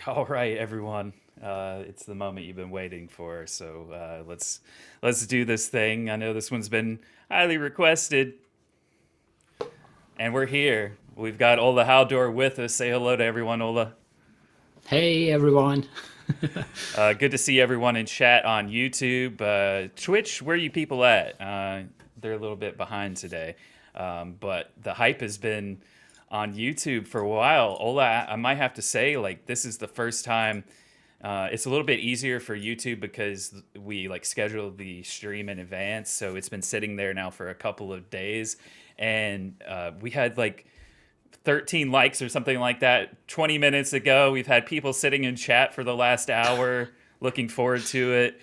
All right, everyone. It's the moment you've been waiting for. So let's do this thing. I know this one's been highly requested, and we're here. We've got OlaHaldor with us. Say hello to everyone, Ola. Hey everyone. Good to see everyone in chat on YouTube, Twitch. Where are you people at? They're a little bit behind today, but the hype has been on YouTube for a while. Ola, I might have to say, like, this is the first time. It's a little bit easier for YouTube because we like schedule the stream in advance, so it's been sitting there now for a couple of days, and we had like 13 likes or something like that 20 minutes ago. We've had people sitting in chat for the last hour looking forward to it,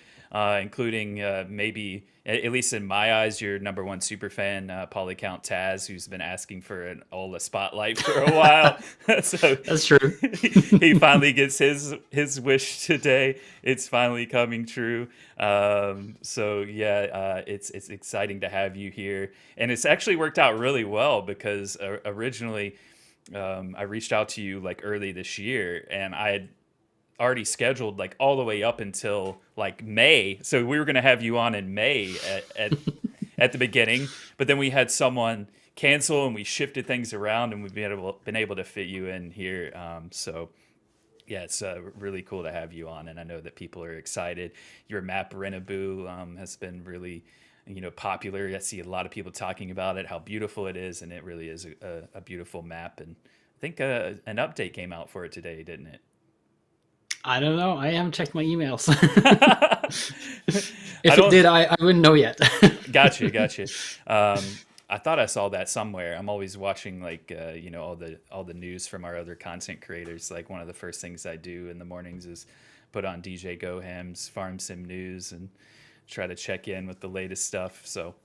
including maybe, at least in my eyes, your number one super fan, Polycount Taz, who's been asking for an Ola spotlight for a while. So That's true. he finally gets his wish today. It's finally coming true. So yeah, it's exciting to have you here, and it's actually worked out really well because originally I reached out to you like early this year, and I had already scheduled like all the way up until like May. So we were going to have you on in May at the beginning, but then we had someone cancel and we shifted things around, and we've been able to fit you in here. So yeah, it's really cool to have you on, and I know that people are excited. Your map Rennebu has been really, popular. I see a lot of people talking about it, how beautiful it is, and it really is a beautiful map. And I think an update came out for it today, didn't it? I don't know. I haven't checked my emails. I If it don't. did, I wouldn't know yet. Gotcha. Um, I thought I saw that somewhere. I'm always watching like all the news from our other content creators. Like one of the first things I do in the mornings is put on DJ Goham's Farm Sim News and try to check in with the latest stuff. So,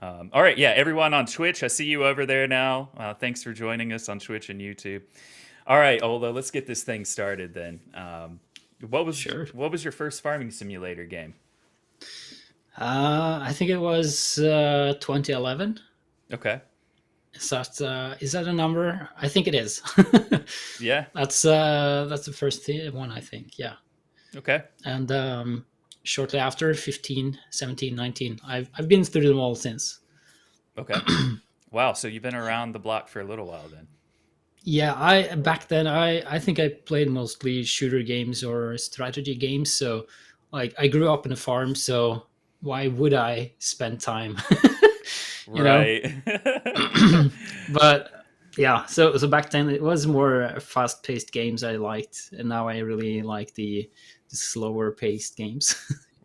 all right, yeah, everyone on Twitch, I see you over there now. Thanks for joining us on Twitch and YouTube. All right, Ola, let's get this thing started then. What was Sure. what was your first farming simulator game? I think it was 2011. Okay, Is that a number? I think it is. yeah, That's the first one, I think. Yeah. okay, And shortly after, 15, 17, 19. I've been through them all since. okay. Wow, so you've been around the block for a little while then. Yeah, I back then I think I played mostly shooter games or strategy games. So like I grew up in a farm, so why would I spend time? you know? Right. But yeah, so back then it was more fast paced games I liked, and now I really like the slower paced games.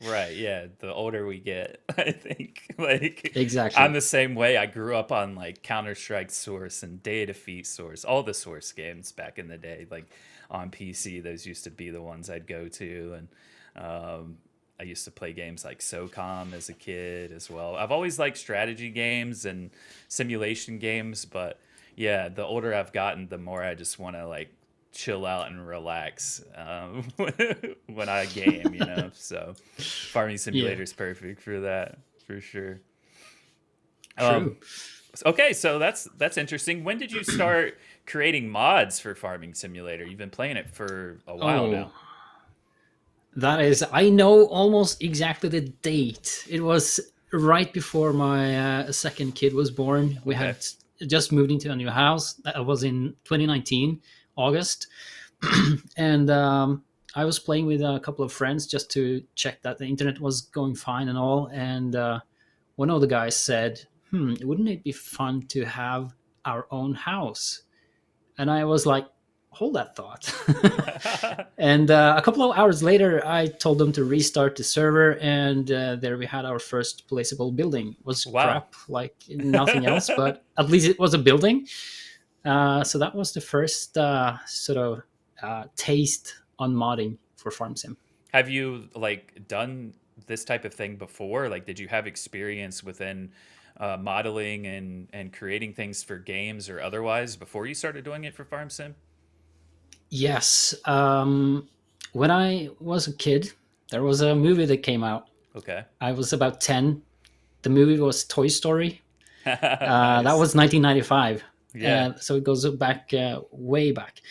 Right, yeah. The older we get, I think, like, I'm Exactly. the same way. I grew up on like Counter Strike Source and Day Defeat Source, all the Source games back in the day. Like on PC, those used to be the ones I'd go to, and I used to play games like SOCOM as a kid as well. I've always liked strategy games and simulation games, but yeah, the older I've gotten, the more I just want to like chill out and relax when I game. So Farming Yeah, Simulator is perfect for that, for sure. Um, true. okay, so that's interesting. When did you start creating mods for Farming Simulator? You've been playing it for a while now. Oh, that is, I know almost exactly the date. It was right before my second kid was born. We Okay. had just moved into a new house. That was in 2019, August. And I was playing with a couple of friends just to check that the internet was going fine and all. And one of the guys said, wouldn't it be fun to have our own house? And I was like, hold that thought. And a couple of hours later, I told them to restart the server, and there we had our first placeable building. It was Wow. crap, like nothing else, but at least it was a building. So that was the first sort of taste on modding for Farm Sim. Have you like done this type of thing before? Like, did you have experience within modeling and creating things for games or otherwise before you started doing it for Farm Sim? Yes. When I was a kid, there was a movie that came out. Okay. I was about 10. The movie was Toy Story. That Nice. was 1995. Yeah. So it goes back way back.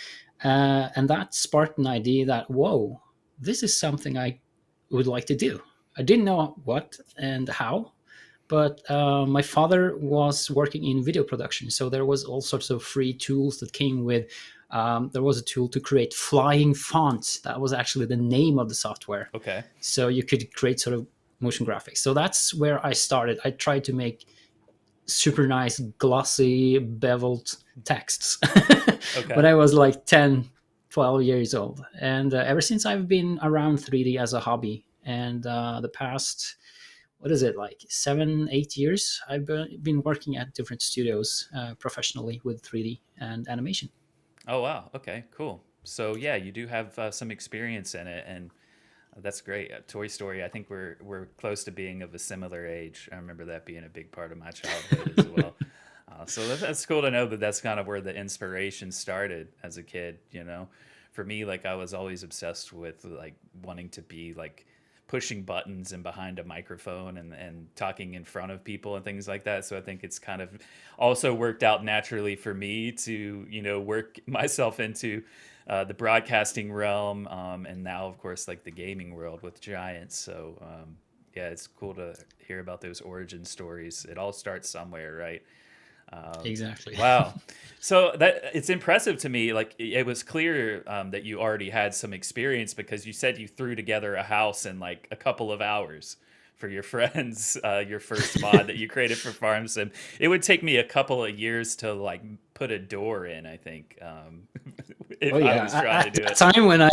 And that sparked an idea that, whoa, this is something I would like to do. I didn't know what and how, but my father was working in video production, so there was all sorts of free tools that came with. There was a tool to create flying fonts. That was actually the name of the software. Okay. So you could create sort of motion graphics. So that's where I started. I tried to make super nice, glossy, beveled texts when Okay. I was like 10, 12 years old. And ever since, I've been around 3D as a hobby. And the past, what is it, like 7, 8 years, I've been working at different studios professionally with 3D and animation. Oh wow. Okay. Cool. So yeah, you do have some experience in it, and that's great. Toy Story. I think we're close to being of a similar age. I remember that being a big part of my childhood as well. So that's cool to know that that's kind of where the inspiration started as a kid. You know, for me, like I was always obsessed with like wanting to be like pushing buttons and behind a microphone and talking in front of people and things like that. So I think it's kind of also worked out naturally for me to, you know, work myself into the broadcasting realm, and now of course like the gaming world with Giants. So yeah, it's cool to hear about those origin stories. It all starts somewhere, right? Exactly. Wow. So that it's impressive to me. Like it was clear that you already had some experience because you said you threw together a house in like a couple of hours for your friends, your first mod that you created for Farm Sim. It would take me a couple of years to like put a door in, I think, Oh if I yeah, was trying to at do that it. time when I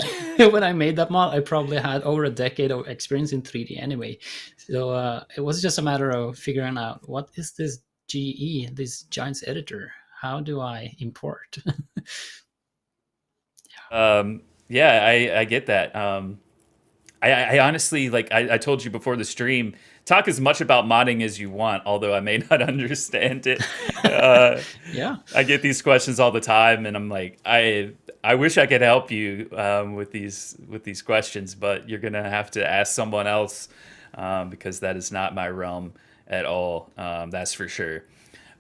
when I made that mod, I probably had over a decade of experience in 3D anyway. So it was just a matter of figuring out, what is this GE, this Giants editor? How do I import? Yeah, I get that. I honestly like I told you before the stream, talk as much about modding as you want, although I may not understand it. Uh, Yeah, I get these questions all the time, and I'm like, I wish I could help you with these questions, but you're gonna have to ask someone else because that is not my realm at all. That's for sure.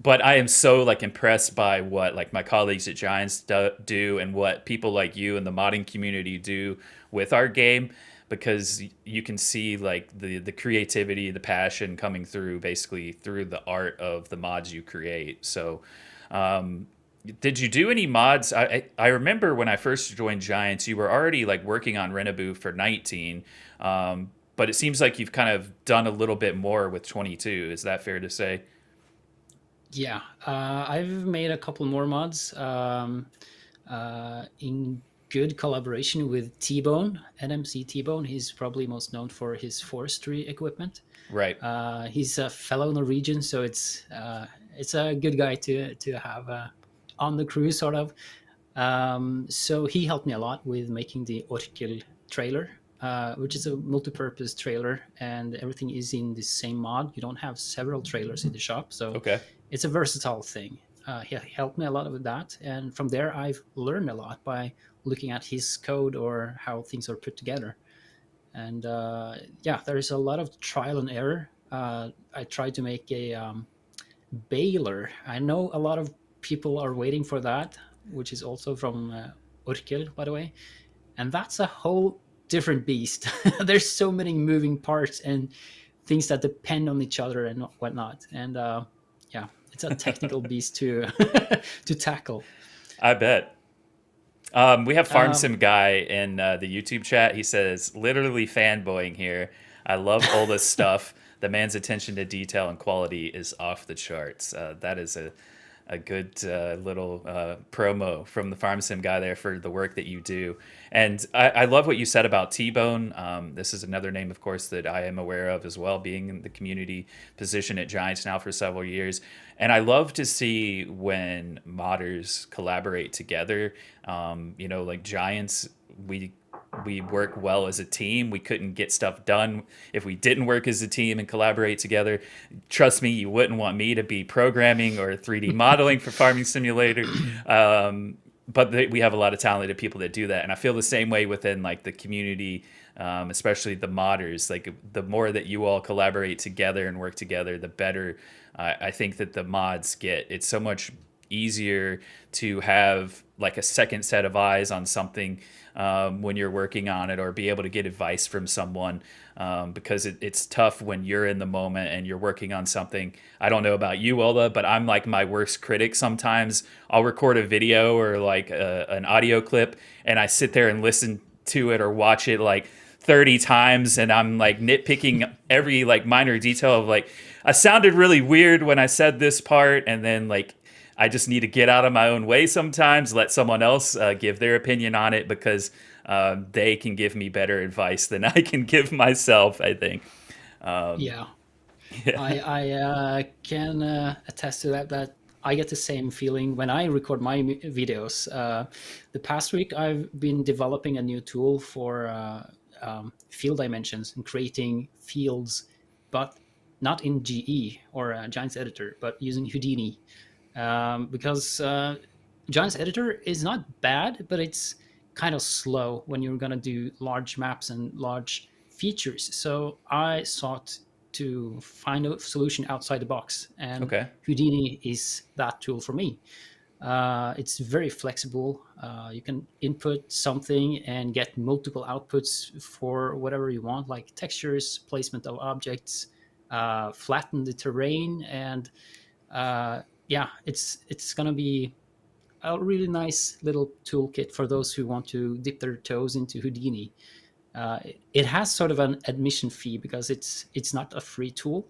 But I am so like impressed by what like my colleagues at Giants do and what people like you and the modding community do with our game, because you can see like the creativity, the passion coming through basically through the art of the mods you create. So um, did you do any mods? I remember when I first joined Giants, you were already like working on Rennebu for 19, but it seems like you've kind of done a little bit more with 22. Is that fair to say? yeah. I've made a couple more mods in good collaboration with T-Bone, NMC T-Bone. He's probably most known for his forestry equipment. Right. He's a fellow Norwegian, so it's a good guy to have on the crew, sort of. So he helped me a lot with making the Orkel trailer, which is a multi-purpose trailer, and everything is in the same mod. You don't have several trailers in the shop, so Okay. it's a versatile thing. He helped me a lot with that, and from there I've learned a lot by looking at his code or how things are put together. And yeah, there is a lot of trial and error. I tried to make a baler. I know a lot of people are waiting for that, which is also from Orkel, by the way, and that's a whole different beast. There's so many moving parts and things that depend on each other and whatnot. And yeah, it's a technical beast to to tackle. I bet. We have Farm Um, Sim Guy in the YouTube chat. He says, literally fanboying here. I love all this stuff. The man's attention to detail and quality is off the charts. That is a good little promo from the Farm Sim Guy there for the work that you do. And I love what you said about T-Bone. This is another name, of course, that I am aware of as well, being in the community position at Giants now for several years. And I love to see when modders collaborate together. You know, like Giants, we work well as a team. We couldn't get stuff done if we didn't work as a team and collaborate together. Trust me, you wouldn't want me to be programming or 3D modeling for Farming Simulator. But we have a lot of talented people that do that, and I feel the same way within like the community, especially the modders. Like the more that you all collaborate together and work together, the better I think that the mods get. It's so much easier to have like a second set of eyes on something when you're working on it, or be able to get advice from someone, because it's tough when you're in the moment and you're working on something. I don't know about you, Ola, but I'm like my worst critic sometimes. I'll record a video or like an audio clip, and I sit there and listen to it or watch it like 30 times, and I'm like nitpicking every like minor detail of like, I sounded really weird when I said this part, and then like I just need to get out of my own way sometimes, let someone else give their opinion on it, because they can give me better advice than I can give myself, I think. Yeah, Yeah. I can attest to that. That I get the same feeling when I record my videos. The past week, I've been developing a new tool for field dimensions and creating fields, but not in GE or Giants Editor, but using Houdini. Because Giants Editor is not bad, but it's kind of slow when you're going to do large maps and large features. So I sought to find a solution outside the box, and Okay. Houdini is that tool for me. It's very flexible. You can input something and get multiple outputs for whatever you want, like textures, placement of objects, flatten the terrain, and yeah, it's gonna be a really nice little toolkit for those who want to dip their toes into Houdini. It has sort of an admission fee because it's not a free tool,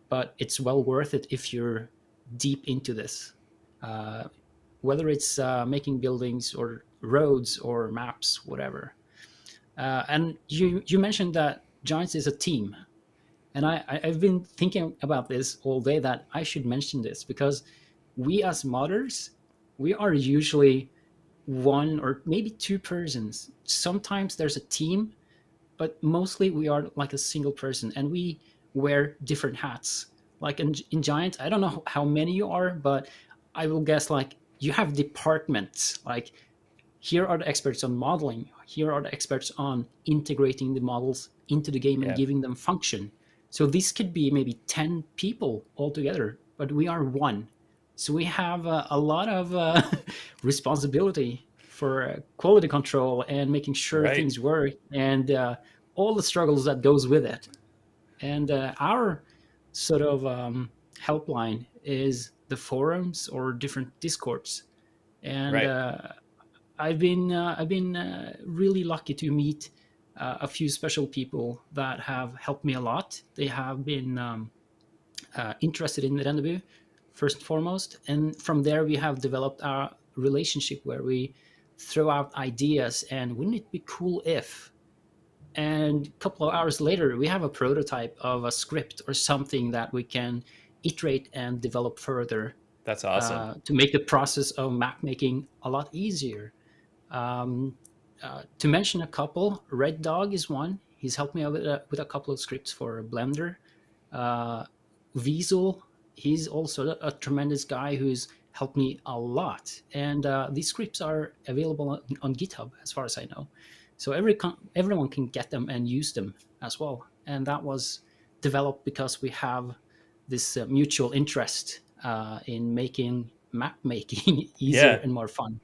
but it's well worth it if you're deep into this. Uh, Whether it's making buildings or roads or maps, whatever. And you mentioned that Giants is a team, and I've been thinking about this all day, that I should mention this because we as modders, we are usually one or maybe two persons. Sometimes there's a team, but mostly we are like a single person, and we wear different hats. Like in Giant, I don't know how many you are, but I will guess like you have departments. Like here are the experts on modeling, here are the experts on integrating the models into the game and Yeah. giving them function. So this could be maybe 10 people altogether, but we are one. So we have a lot of responsibility for quality control and making sure Right. things work, and all the struggles that goes with it. And our sort of helpline is the forums or different discords. And Right. I've been really lucky to meet a few special people that have helped me a lot. They have been interested in Rennebu first and foremost, and from there we have developed our relationship where we throw out ideas and wouldn't it be cool if, and a couple of hours later we have a prototype of a script or something that we can iterate and develop further That's awesome. to make the process of map making a lot easier. um, to mention a couple, Red Dog is one. He's helped me out with a couple of scripts for Blender. uh, Weasel, he's also a tremendous guy who's helped me a lot, and these scripts are available on GitHub as far as I know, so everyone can get them and use them as well. And that was developed because we have this mutual interest in making map making easier Yeah. and more fun.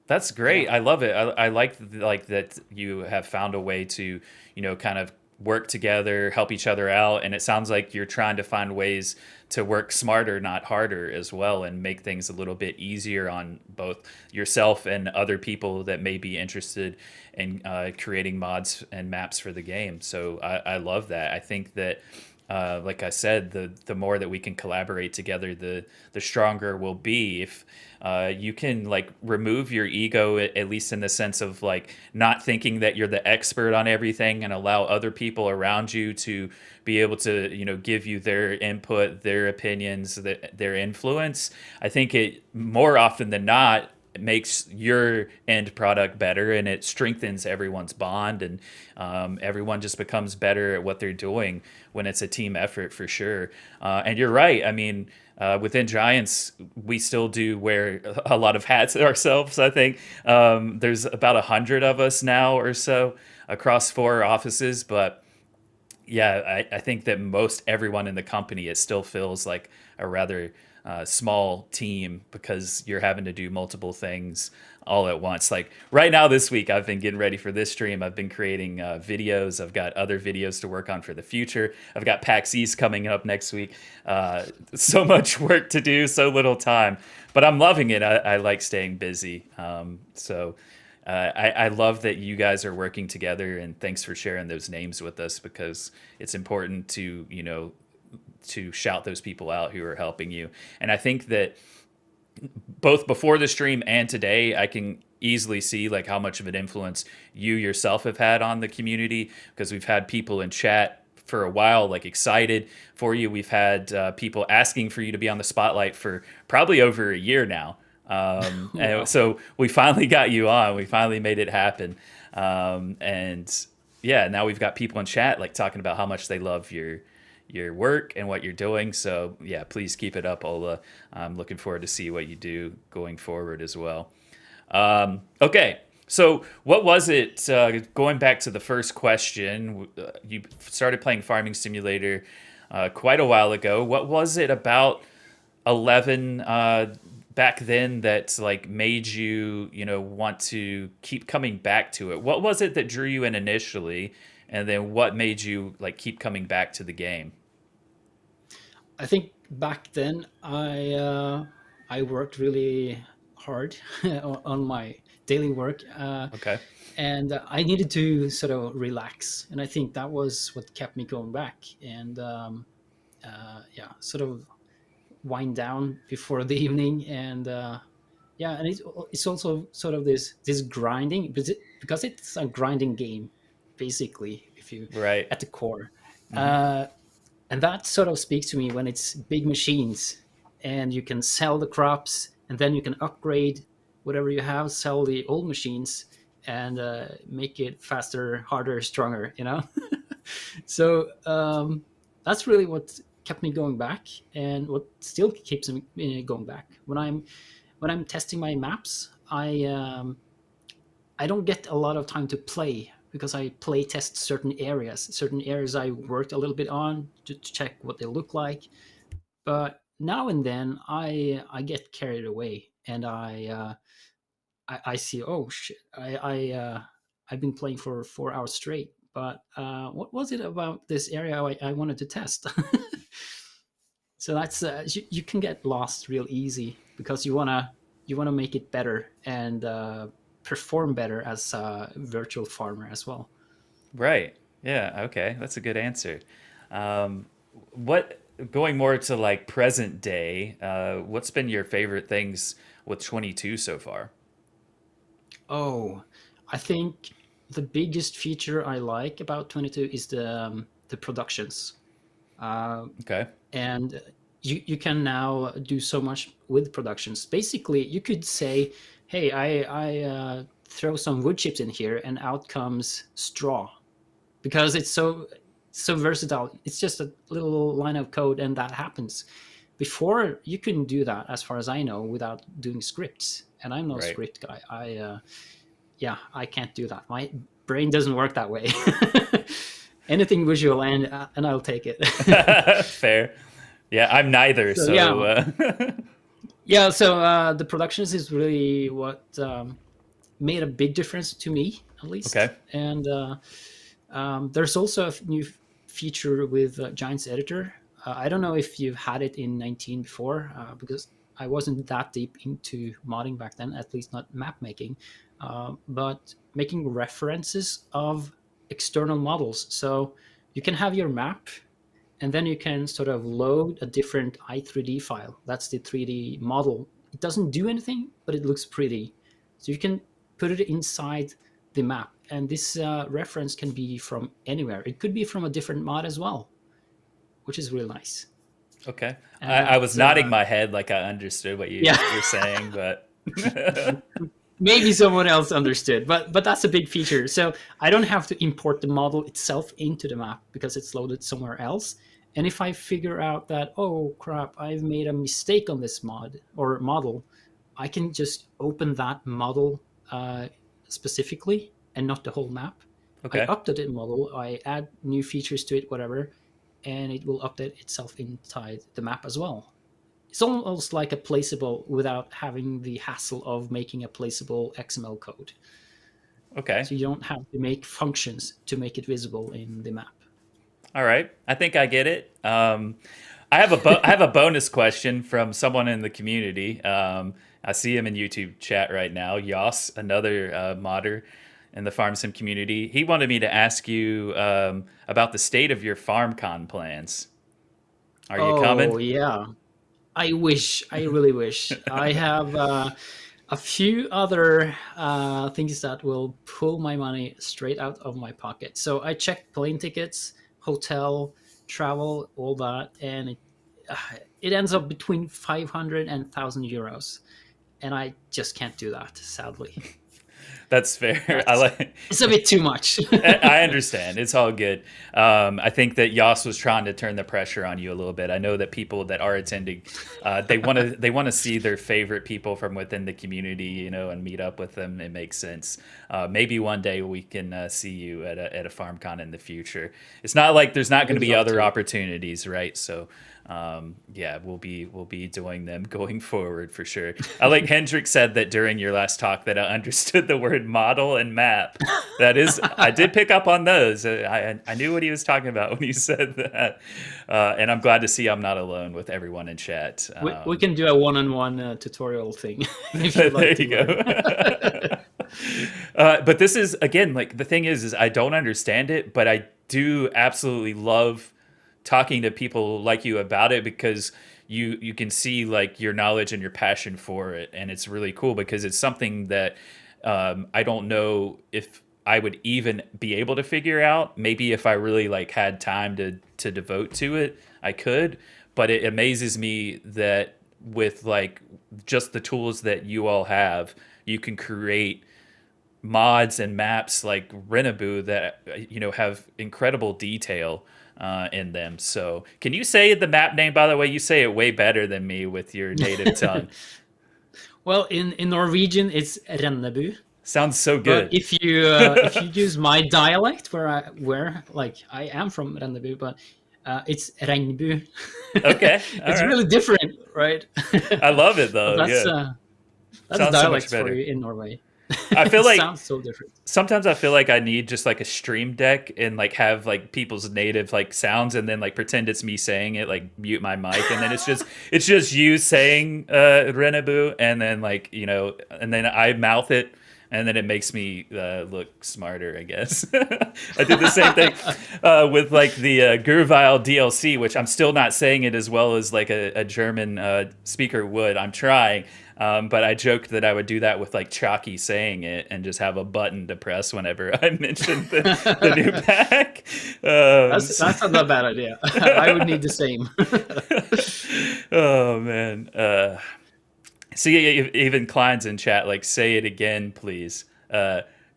That's Yeah. great. I love it. I like like that you have found a way to, kind of work together, help each other out, and it sounds like you're trying to find ways to work smarter, not harder as well, and make things a little bit easier on both yourself and other people that may be interested in creating mods and maps for the game. So I love that. I think that like I said, the more that we can collaborate together, the stronger we'll be. If you can like remove your ego, at least in the sense of like not thinking that you're the expert on everything, and allow other people around you to be able to give you their input, their opinions, their influence. I think it more often than not it makes your end product better, and it strengthens everyone's bond, and everyone just becomes better at what they're doing when it's a team effort for sure. And you're right. I mean, within Giants, we still do wear a lot of hats ourselves. I think there's about 100 of us now or so across 4 offices, but yeah, I think that most everyone in the company, it still feels like a rather small team because you're having to do multiple things all at once. Like right now, this week, I've been getting ready for this stream. I've been creating videos. I've got other videos to work on for the future. I've got PAX East coming up next week. So much work to do, so little time, but I'm loving it. I like staying busy. I love that you guys are working together, and thanks for sharing those names with us because it's important to, to shout those people out who are helping you. And I think that both before the stream and today, I can easily see like how much of an influence you yourself have had on the community because we've had people in chat for a while like excited for you. We've had people asking for you to be on the spotlight for probably over a year now. Wow. And so we finally got you on. We finally made it happen. And yeah, now we've got people in chat like talking about how much they love your work and what you're doing. So yeah, please keep it up, Ola. I'm looking forward to see what you do going forward as well. Okay, so what was it? Going back to the first question, you started playing Farming Simulator quite a while ago. What was it about 11 back then that like made you, want to keep coming back to it? What was it that drew you in initially, and then what made you like keep coming back to the game? I think back then I worked really hard on my daily work, Okay. and I needed to sort of relax, and I think that was what kept me going back, and yeah, sort of wind down before the evening, and yeah, and it's also sort of this grinding because it's a grinding game, basically, if you Right. at the core. Hmm. Uh, and that sort of speaks to me when it's big machines and you can sell the crops and then you can upgrade whatever you have, sell the old machines, and make it faster, harder, stronger, so that's really what kept me going back and what still keeps me going back when I'm testing my maps. I don't get a lot of time to play because I play test certain areas I worked a little bit on to check what they look like. But now and then I get carried away and I see, oh shit, I've been playing for 4 hours straight. But what was it about this area I wanted to test? So that's you can get lost real easy because you wanna make it better and perform better as a virtual farmer as well. Right. Yeah. Okay. That's a good answer. Um, what going more to like present day? What's been your favorite things with 22 so far? Oh, I think the biggest feature I like about 22 is the productions. Uh, Okay. and you can now do so much with productions. Basically, you could say, "Hey, I throw some wood chips in here, and out comes straw," because it's so versatile. It's just a little line of code, and that happens. Before, you couldn't do that, as far as I know, without doing scripts. And I'm no Right. script guy. Yeah, I can't do that. My brain doesn't work that way. Anything visual, and I'll take it. Fair. Yeah, I'm neither. So yeah, So yeah. So the productions is really what made a big difference to me, at least. okay. And there's also a new feature with Giants Editor. I don't know if you've had it in 19 before, because I wasn't that deep into modding back then, at least not map making, but making references of external models. So you can have your map, and then you can sort of load a different i3D file. That's the 3D model. It doesn't do anything, but it looks pretty. So you can put it inside the map. And this reference can be from anywhere. It could be from a different mod as well, which is really nice. Okay. And I was that's, nodding my head like I understood what you yeah, were saying, but maybe someone else understood, but that's a big feature. So I don't have to import the model itself into the map because it's loaded somewhere else. And if I figure out that, oh crap, I've made a mistake on this mod or model, I can just open that model specifically and not the whole map. I okay. update the model, I add new features to it, whatever, and it will update itself inside the map as well. it's almost like a placeable without having the hassle of making a placeable XML code. Okay. So you don't have to make functions to make it visible in the map. All right. I think I get it. I have a bonus question from someone in the community. I see him in YouTube chat right now. Yas, another modder in the Farm Sim community. He wanted me to ask you about the state of your FarmCon plans. Are you coming? Oh yeah, I really wish. I have a few other things that will pull my money straight out of my pocket. So I checked plane tickets, hotel, travel, all that, and it ends up between 500 and 1,000 euros, and I just can't do that, sadly. That's fair. I That's like. It's a bit too much. I understand. It's all good. I think that Yas was trying to turn the pressure on you a little bit. I know that people that are attending, they want to see their favorite people from within the community, and meet up with them. It makes sense. Maybe one day we can see you at a FarmCon in the future. It's not like there's not I going to would be love other to. opportunities, right? So yeah, we'll be doing them going forward for sure. I like Hendrik said that during your last talk that I understood the word model and map. That is, I did pick up on those. I knew what he was talking about when he said that, and I'm glad to see I'm not alone with everyone in chat. We can do a one-on-one tutorial thing if you'd There like to you go. learn. But this is again like the thing is I don't understand it, but I do absolutely love talking to people like you about it because you can see like your knowledge and your passion for it, and it's really cool because it's something that I don't know if I would even be able to figure out. Maybe if I really like had time to devote to it, I could. But it amazes me that with like just the tools that you all have, you can create mods and maps like Rennebu that have incredible detail in them. So, can you say the map name? By the way, you say it way better than me with your native tongue. Well, in Norwegian, it's Rennebu. Sounds so But good. if you use my dialect, where like I am from Rennebu, but it's Rennebu. Okay, all It's right. really different, right? I love it But though. Yeah, that's sounds so much dialects for better. you in Norway. I feel It like sounds so different. sometimes I feel like I need just like a stream deck and like have like people's native like sounds and then like pretend it's me saying it, like mute my mic and then it's just you saying Rennebu and then like and then I mouth it and then it makes me look smarter, I guess. I did the same thing with like the Gurvile DLC, which I'm still not saying it as well as like a German speaker would. I'm trying. But I joked that I would do that with like Chalky saying it and just have a button to press whenever I mentioned the new pack. That's not a bad idea. I would need the same. Oh man. See, even Klein's in chat like say it again, please.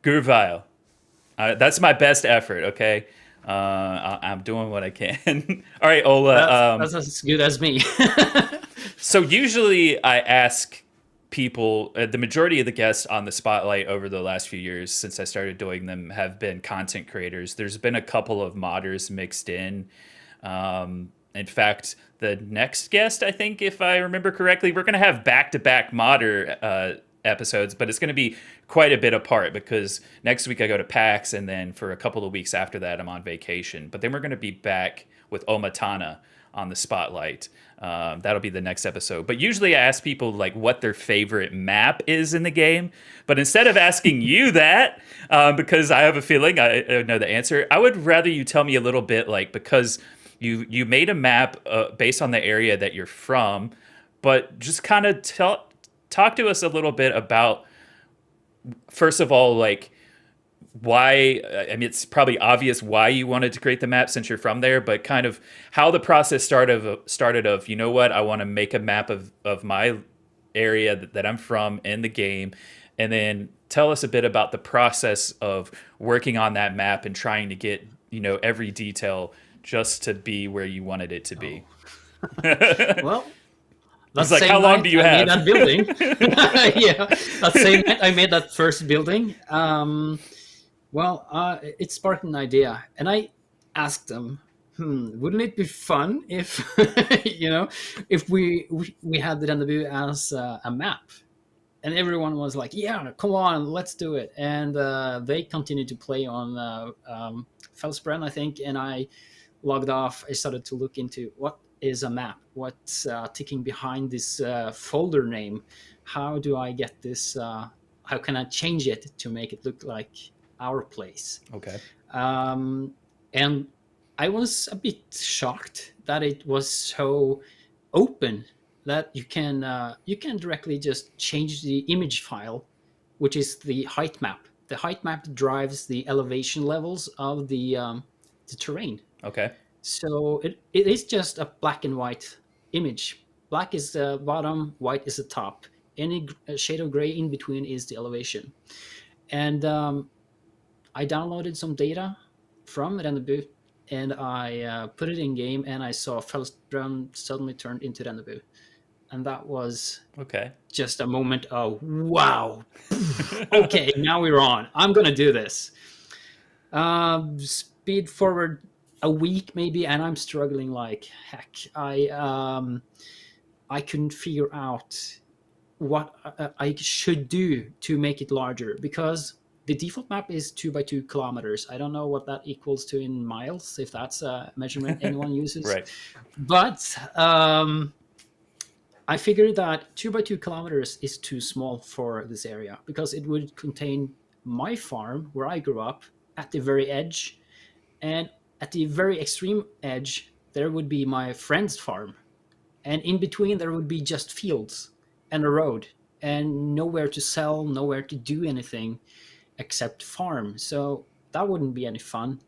Gurvile. That's my best effort. Okay. I'm doing what I can. All right, Ola. That's as good as me. So usually I ask people, the majority of the guests on the spotlight over the last few years since I started doing them have been content creators. There's been a couple of modders mixed in. In fact, the next guest, I think, if I remember correctly, we're going to have back-to-back modder episodes, but it's going to be quite a bit apart because next week I go to PAX, and then for a couple of weeks after that, I'm on vacation. But then we're going to be back with Omatana on the spotlight. That'll be the next episode. But usually I ask people like what their favorite map is in the game. But instead of asking you that, because I have a feeling I know the answer, I would rather you tell me a little bit like because you made a map based on the area that you're from, but just kind of talk to us a little bit about first of all like why. I mean, it's probably obvious why you wanted to create the map since you're from there, but kind of how the process started of you know what, I want to make a map of my area that I'm from in the game, and then tell us a bit about the process of working on that map and trying to get every detail just to be where you wanted it to be. Well, It's that like, how same long night do you I made have? that building. Yeah, that same night I made that first building. Well, it sparked an idea, and I asked them wouldn't it be fun if if we had the Rennebu as a map, and everyone was like, yeah, come on, let's do it. And they continued to play on Felsbrand, I think, and I logged off. I started to look into what is a map, what's ticking behind this folder name, how do I get this, how can I change it to make it look like our place. Okay. And I was a bit shocked that it was so open, that you can directly just change the image file, which is the height map. The height map drives the elevation levels of the terrain. Okay. So it is just a black and white image. Black is the bottom, white is the top. Any shade of gray in between is the elevation. And I downloaded some data from Rennebu, and I put it in game, and I saw Felsbrand suddenly turned into Rennebu. And that was Okay. just a moment of, wow, okay, now we're on. I'm going to do this. Speed forward a week maybe, and I'm struggling like heck. I couldn't figure out what I should do to make it larger, because the default map is 2 by 2 kilometers. I don't know what that equals to in miles, if that's a measurement anyone uses. Right. But I figured that 2 by 2 kilometers is too small for this area, because it would contain my farm where I grew up at the very edge, and at the very extreme edge there would be my friend's farm, and in between there would be just fields and a road, and nowhere to sell, nowhere to do anything except farm. So that wouldn't be any fun.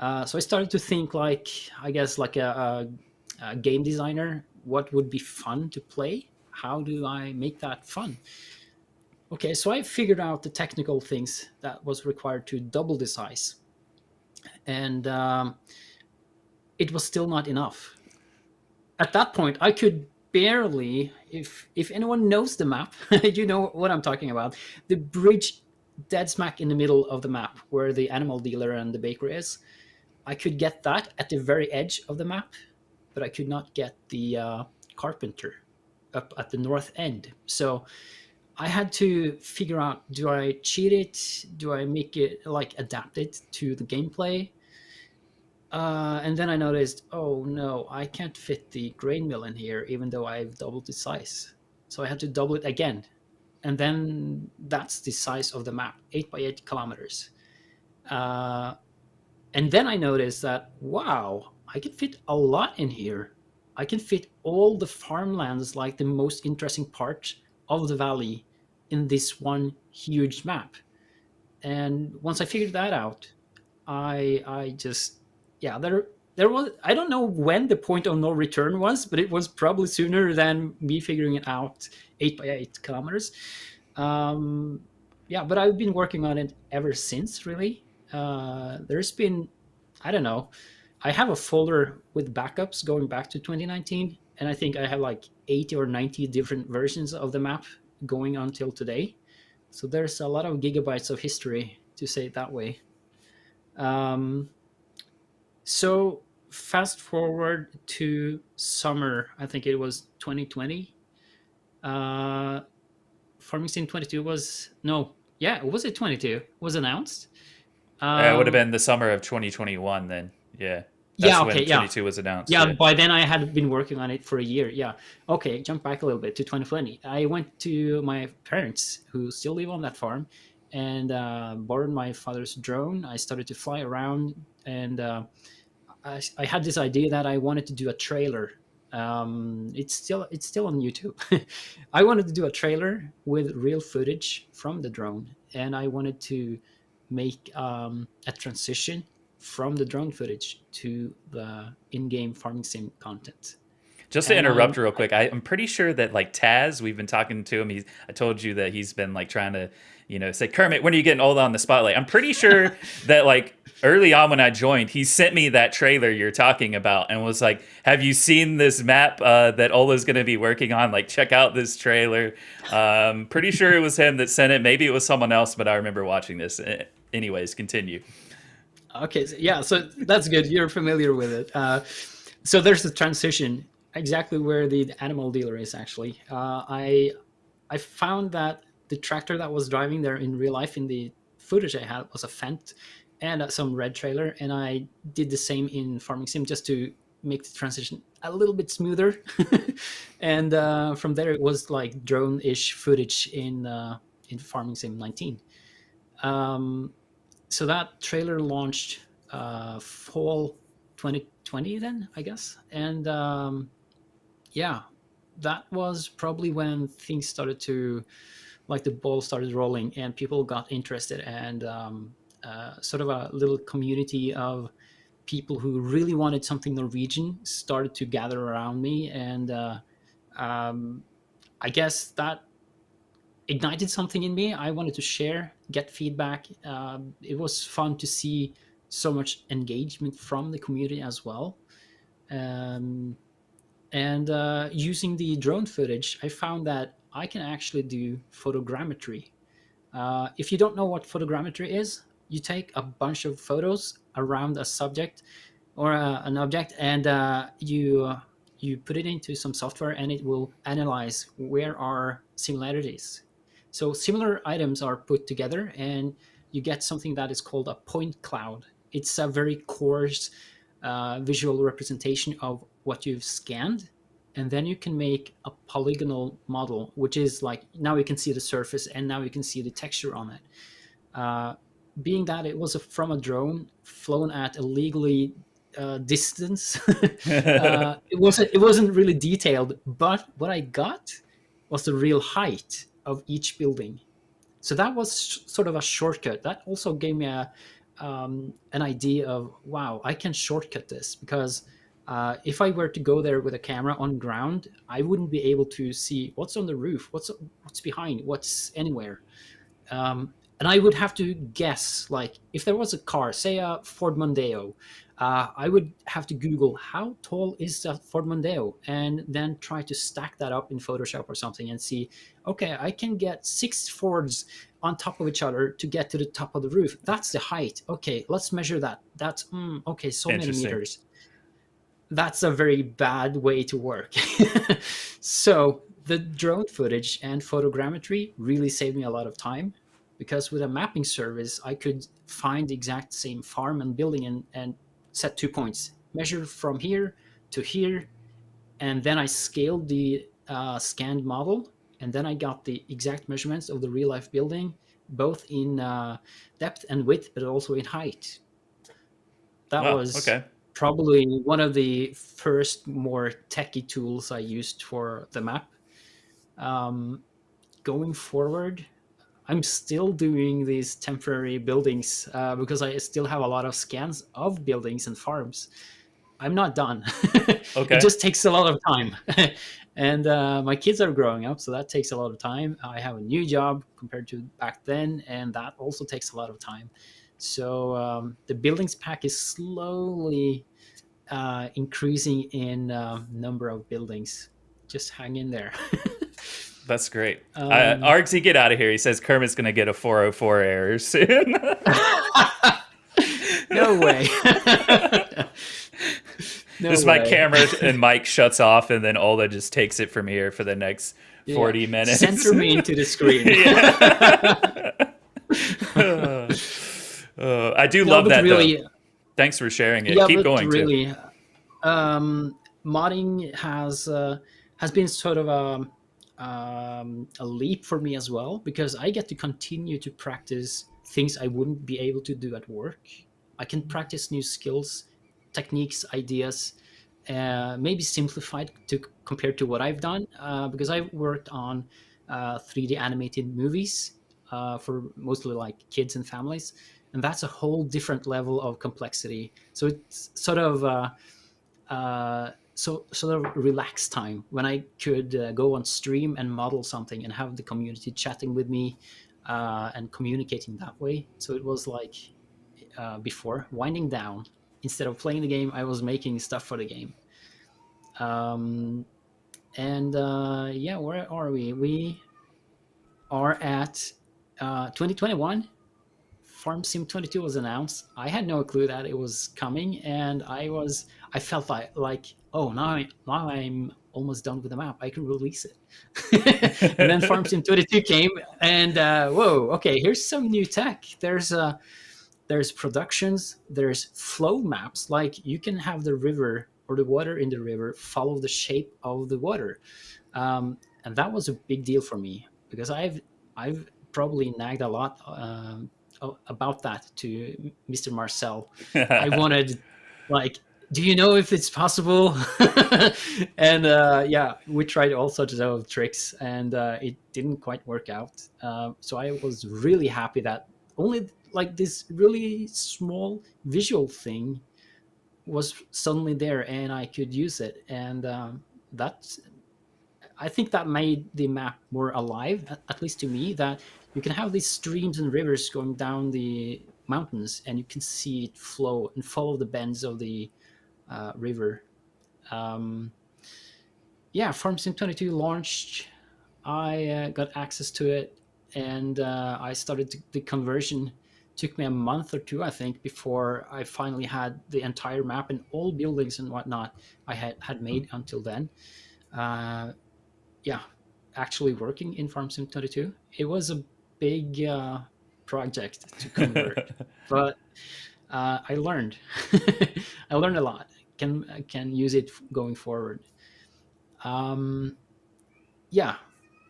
So I started to think, like, I guess like a game designer, what would be fun to play? How do I make that fun? Okay, so I figured out the technical things that was required to double the size, and it was still not enough. At that point, I could barely, if anyone knows the map, you know what I'm talking about. The bridge dead smack in the middle of the map, where the animal dealer and the bakery is. I could get that at the very edge of the map, but I could not get the carpenter up at the north end. So I had to figure out, do I cheat it? Do I make it, like, adapt it to the gameplay? And then I noticed, oh no, I can't fit the grain mill in here, even though I've doubled the size. So I had to double it again. And then that's the size of the map, 8 by 8 kilometers. And then I noticed that, wow, I can fit a lot in here. I can fit all the farmlands, like the most interesting part of the valley, in this one huge map. And once I figured that out, I just, yeah, there was, I don't know when the point of no return was, but it was probably sooner than me figuring it out, 8 by 8 kilometers. Yeah, but I've been working on it ever since, really. There's been, I don't know, I have a folder with backups going back to 2019, and I think I have like 80 or 90 different versions of the map going until today. So there's a lot of gigabytes of history, to say it that way. So fast forward to summer, I think it was 2020. Farming Sim 22 was, no, yeah, was it 22? Was announced. It would have been the summer of 2021 then. Yeah. That's Yeah, when okay, yeah. 22 was announced. Yeah, Yeah. by then I had been working on it for a year. Yeah. Okay, jump back a little bit to 2020. I went to my parents, who still live on that farm, and borrowed my father's drone. I started to fly around, and I had this idea that I wanted to do a trailer. It's still on YouTube. I wanted to do a trailer with real footage from the drone, and I wanted to make a transition from the drone footage to the in-game farming sim content. Just to And interrupt real quick, I'm pretty sure that like Taz, we've been talking to him. I told you that he's been like trying to, say, Kermit, when are you getting all on the spotlight? I'm pretty sure that like early on when I joined, he sent me that trailer you're talking about and was like, have you seen this map that Ola's going to be working on? Like, check out this trailer. Pretty sure it was him that sent it. Maybe it was someone else, but I remember watching this. Anyways, continue. Okay, so, yeah, so that's good. You're familiar with it. So there's the transition exactly where the animal dealer is actually. I found that the tractor that was driving there in real life in the footage I had was a Fendt and some red trailer, and I did the same in Farming Sim just to make the transition a little bit smoother. And from there, it was like drone-ish footage in Farming Sim 19. Um, so that trailer launched fall 2020 then, I guess. And yeah, that was probably when things started to, like, the ball started rolling and people got interested, and sort of a little community of people who really wanted something Norwegian started to gather around me. And um, I guess that ignited something in me. I wanted to share, get feedback. It was fun to see so much engagement from the community as well. Um, and using the drone footage, I found that I can actually do photogrammetry. If you don't know what photogrammetry is, you take a bunch of photos around a subject or an object, and you put it into some software, and it will analyze where are similarities. So similar items are put together, and you get something that is called a point cloud. It's a very coarse visual representation of what you've scanned, and then you can make a polygonal model, which is like, now you can see the surface and now you can see the texture on it. uh, Being that it was from a drone flown at a legally distance, it wasn't really detailed, but what I got was the real height of each building. So that was sort of a shortcut. That also gave me an idea of, wow, I can shortcut this, because if I were to go there with a camera on ground, I wouldn't be able to see what's on the roof, what's behind, what's anywhere. And I would have to guess, like, if there was a car, say a Ford Mondeo, I would have to Google how tall is that Ford Mondeo, and then try to stack that up in Photoshop or something and see, okay, I can get 6 Fords on top of each other to get to the top of the roof. That's the height. Okay, let's measure that. That's okay, so many Interesting. meters. That's a very bad way to work. So the drone footage and photogrammetry really saved me a lot of time, because with a mapping service, I could find the exact same farm and building, and set 2 points, measure from here to here, and then I scaled the scanned model, and then I got the exact measurements of the real life building, both in depth and width, but also in height. That Wow. was Okay. probably one of the first more techy tools I used for the map. Um, Going forward, I'm still doing these temporary buildings because I still have a lot of scans of buildings and farms. I'm not done. It Okay. just takes a lot of time. And my kids are growing up, so that takes a lot of time. I have a new job compared to back then, and that also takes a lot of time. So the buildings pack is slowly increasing in number of buildings. Just hang in there. That's great. um, Argsy, get out of here. He says Kermit's going to get a 404 error soon. no way. No Just my way. camera and mic shuts off, and then Ola just takes it from here for the next Yeah. 40 minutes. Center me into the screen. Yeah. I do No, love but that, though. really, Thanks for sharing it. yeah, Keep but going, too. really, modding has been sort of a leap for me as well, because I get to continue to practice things I wouldn't be able to do at work. I can practice new skills, techniques, ideas, maybe simplified to compared to what I've done, because I've worked on 3D animated movies for mostly like kids and families, and that's a whole different level of complexity. So it's sort of sort of relaxed time when I could go on stream and model something and have the community chatting with me and communicating that way. So it was like before winding down. Instead of playing the game, I was making stuff for the game. Um, and yeah, where are we? We are at 2021. Farm Sim 22 was announced, I had no clue that it was coming, and I felt like oh, now I'm almost done with the map. I can release it. And then Farm Sim 22 came, and whoa, okay, here's some new tech. There's productions, there's flow maps. Like you can have the river or the water in the river follow the shape of the water, and that was a big deal for me because I've probably nagged a lot about that to Mr. Marcel. I wanted, like, do you know if it's possible? And yeah, we tried all sorts of tricks, and it didn't quite work out. So I was really happy that only like this really small visual thing was suddenly there, and I could use it, and that's I think that made the map more alive, at least to me. That you can have these streams and rivers going down the mountains, and you can see it flow and follow the bends of the river. Um, yeah, Farm Sim 22 launched. I got access to it, and I started the conversion. Took me a month or two, I think, before I finally had the entire map and all buildings and whatnot I had made until then. Uh, yeah, actually working in Farm Sim 22. It was a big project to convert, but I learned. I learned a lot. Can use it going forward. Um, yeah,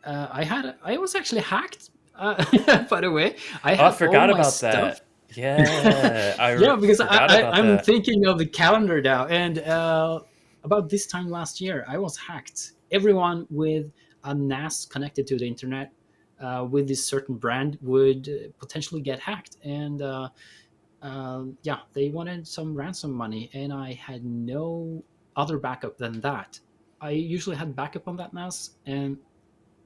I was actually hacked. By the way, I Oh, I had all forgot my about stuff. that. Yeah, Yeah, because forgot about I'm that. thinking of the calendar now, and about this time last year, I was hacked. Everyone with a NAS connected to the internet with this certain brand would potentially get hacked, and yeah, they wanted some ransom money, and I had no other backup than that. I usually had backup on that NAS, and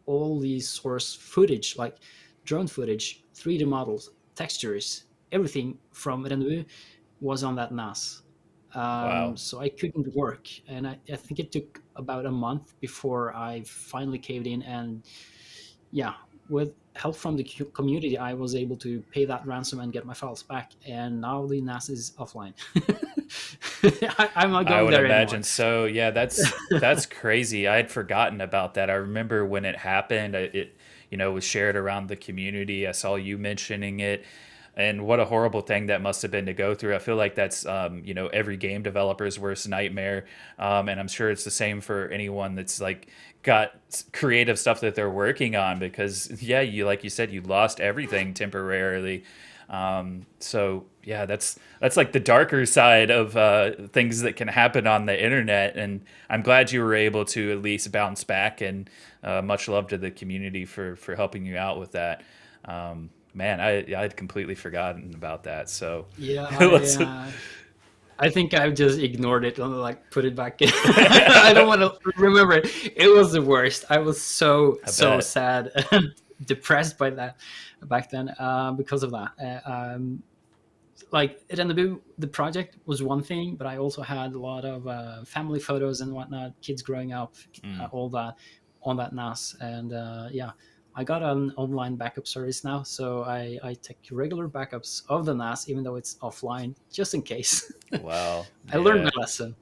all the source footage, like drone footage, 3D models, textures, everything from Rennebu was on that NAS. Wow. So I couldn't work, and I think it took about a month before I finally caved in. And yeah, with help from the community, I was able to pay that ransom and get my files back. And now the NAS is offline. I'm not I going would there anymore. imagine so. Yeah, that's crazy. I had forgotten about that. I remember when it happened. It was shared around the community. I saw you mentioning it, and what a horrible thing that must have been to go through. I feel like that's every game developer's worst nightmare, and I'm sure it's the same for anyone that's like got creative stuff that they're working on because yeah, you like you said, you lost everything temporarily. So yeah, that's like the darker side of things that can happen on the internet, and I'm glad you were able to at least bounce back. And much love to the community for helping you out with that. Man, I'd completely forgotten about that. So Yeah, let's. I think I've just ignored it and like put it back in. I don't want to remember it. It was the worst. I was I so bet. sad and depressed by that back then because of that. Like the project was one thing, but I also had a lot of family photos and whatnot, kids growing up, Mm. all that on that NAS, and yeah, I got an online backup service now, so I take regular backups of the NAS, even though it's offline, just in case. Wow. I learned my Yeah. lesson.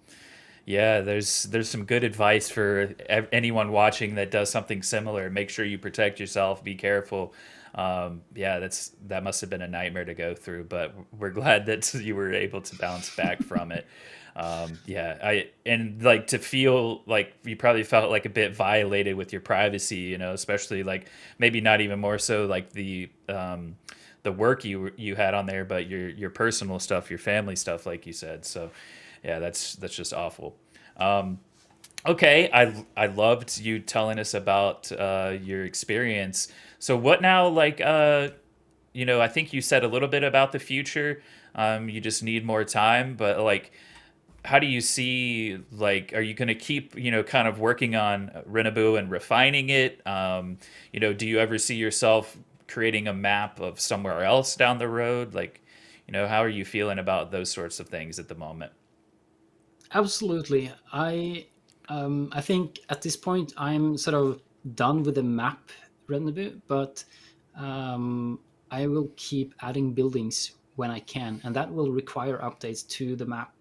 Yeah, there's some good advice for anyone watching that does something similar. Make sure you protect yourself. Be careful. Yeah, that must have been a nightmare to go through, but we're glad that you were able to bounce back from it. Yeah, I and like to feel like you probably felt like a bit violated with your privacy, especially like maybe not even more so like the work you had on there, but your personal stuff, your family stuff, like you said. So yeah, that's just awful. Um, okay, I loved you telling us about your experience. So what now? Like, I think you said a little bit about the future. You just need more time, but like, how do you see? Like, are you going to keep kind of working on Rennebu and refining it? Do you ever see yourself creating a map of somewhere else down the road? Like, how are you feeling about those sorts of things at the moment? Absolutely. I think at this point I'm sort of done with the map Rennebu, but um, I will keep adding buildings when I can, and that will require updates to the map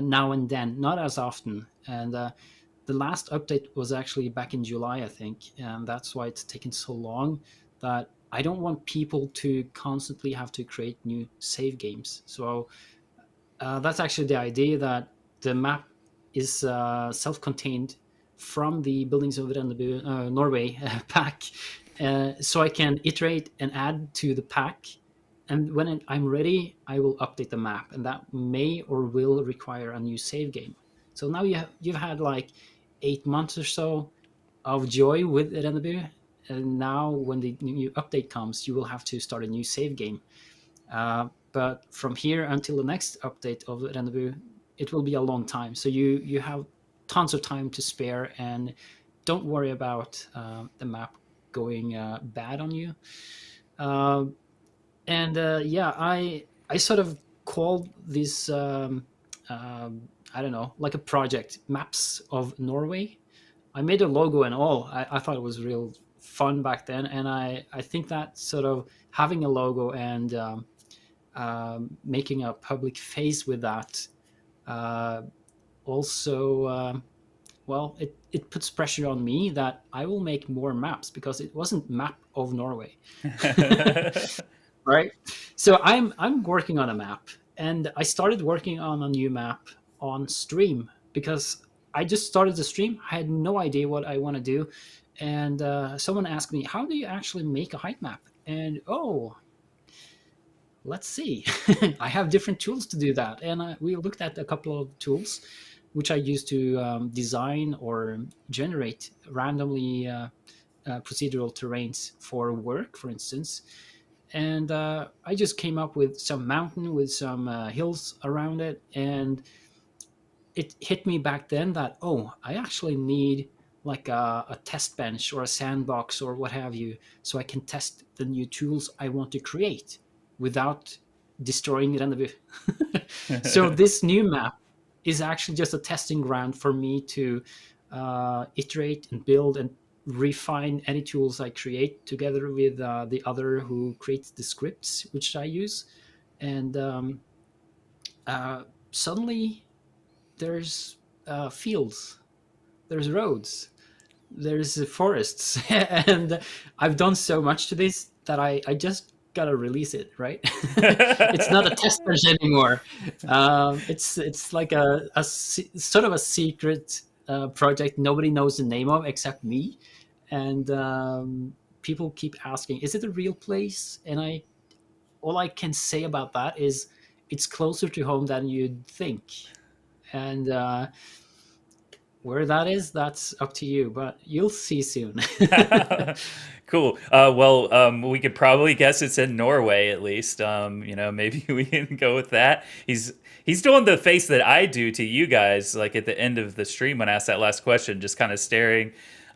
now and then, not as often. And the last update was actually back in July, I think, and that's why it's taken so long. That I don't want people to constantly have to create new save games. So that's actually the idea, that the map is self-contained from the Buildings of Rennebu, Norway pack, so I can iterate and add to the pack. And when I'm ready, I will update the map, and that may or will require a new save game. So now you've had like 8 months or so of joy with Rennebu, and now when the new update comes, you will have to start a new save game. But from here until the next update of Rennebu, it will be a long time. So you have tons of time to spare, and don't worry about the map going bad on you. Uh, and yeah, I sort of called this I don't know, like a project, Maps of Norway. I made a logo and all. I thought it was real fun back then, and I think that sort of having a logo and making a public face with that uh, also, well, it puts pressure on me that I will make more maps, because it wasn't Map of Norway. Right. So I'm working on a map, and I started working on a new map on stream, because I just started the stream. I had no idea what I want to do, and someone asked me, how do you actually make a height map? And oh, let's see. I have different tools to do that. And we looked at a couple of tools which I use to design or generate randomly procedural terrains for work, for instance. And I just came up with some mountain with some hills around it. And it hit me back then that, oh, I actually need like a test bench or a sandbox or what have you, so I can test the new tools I want to create without destroying Rennebu. So this new map is actually just a testing ground for me to iterate and build and refine any tools I create together with the other who creates the scripts which I use. And suddenly there's fields, there's roads, there's forests, and I've done so much to this that I just gotta release it, right? It's not a test bench anymore. It's like sort of a secret project nobody knows the name of except me, and people keep asking, "Is it a real place?" And I all I can say about that is it's closer to home than you'd think, and where that is, that's up to you, but you'll see soon. Cool. Well, we could probably guess it's in Norway at least. Maybe we can go with that. He's doing the face that I do to you guys, like at the end of the stream when I asked that last question, just kind of staring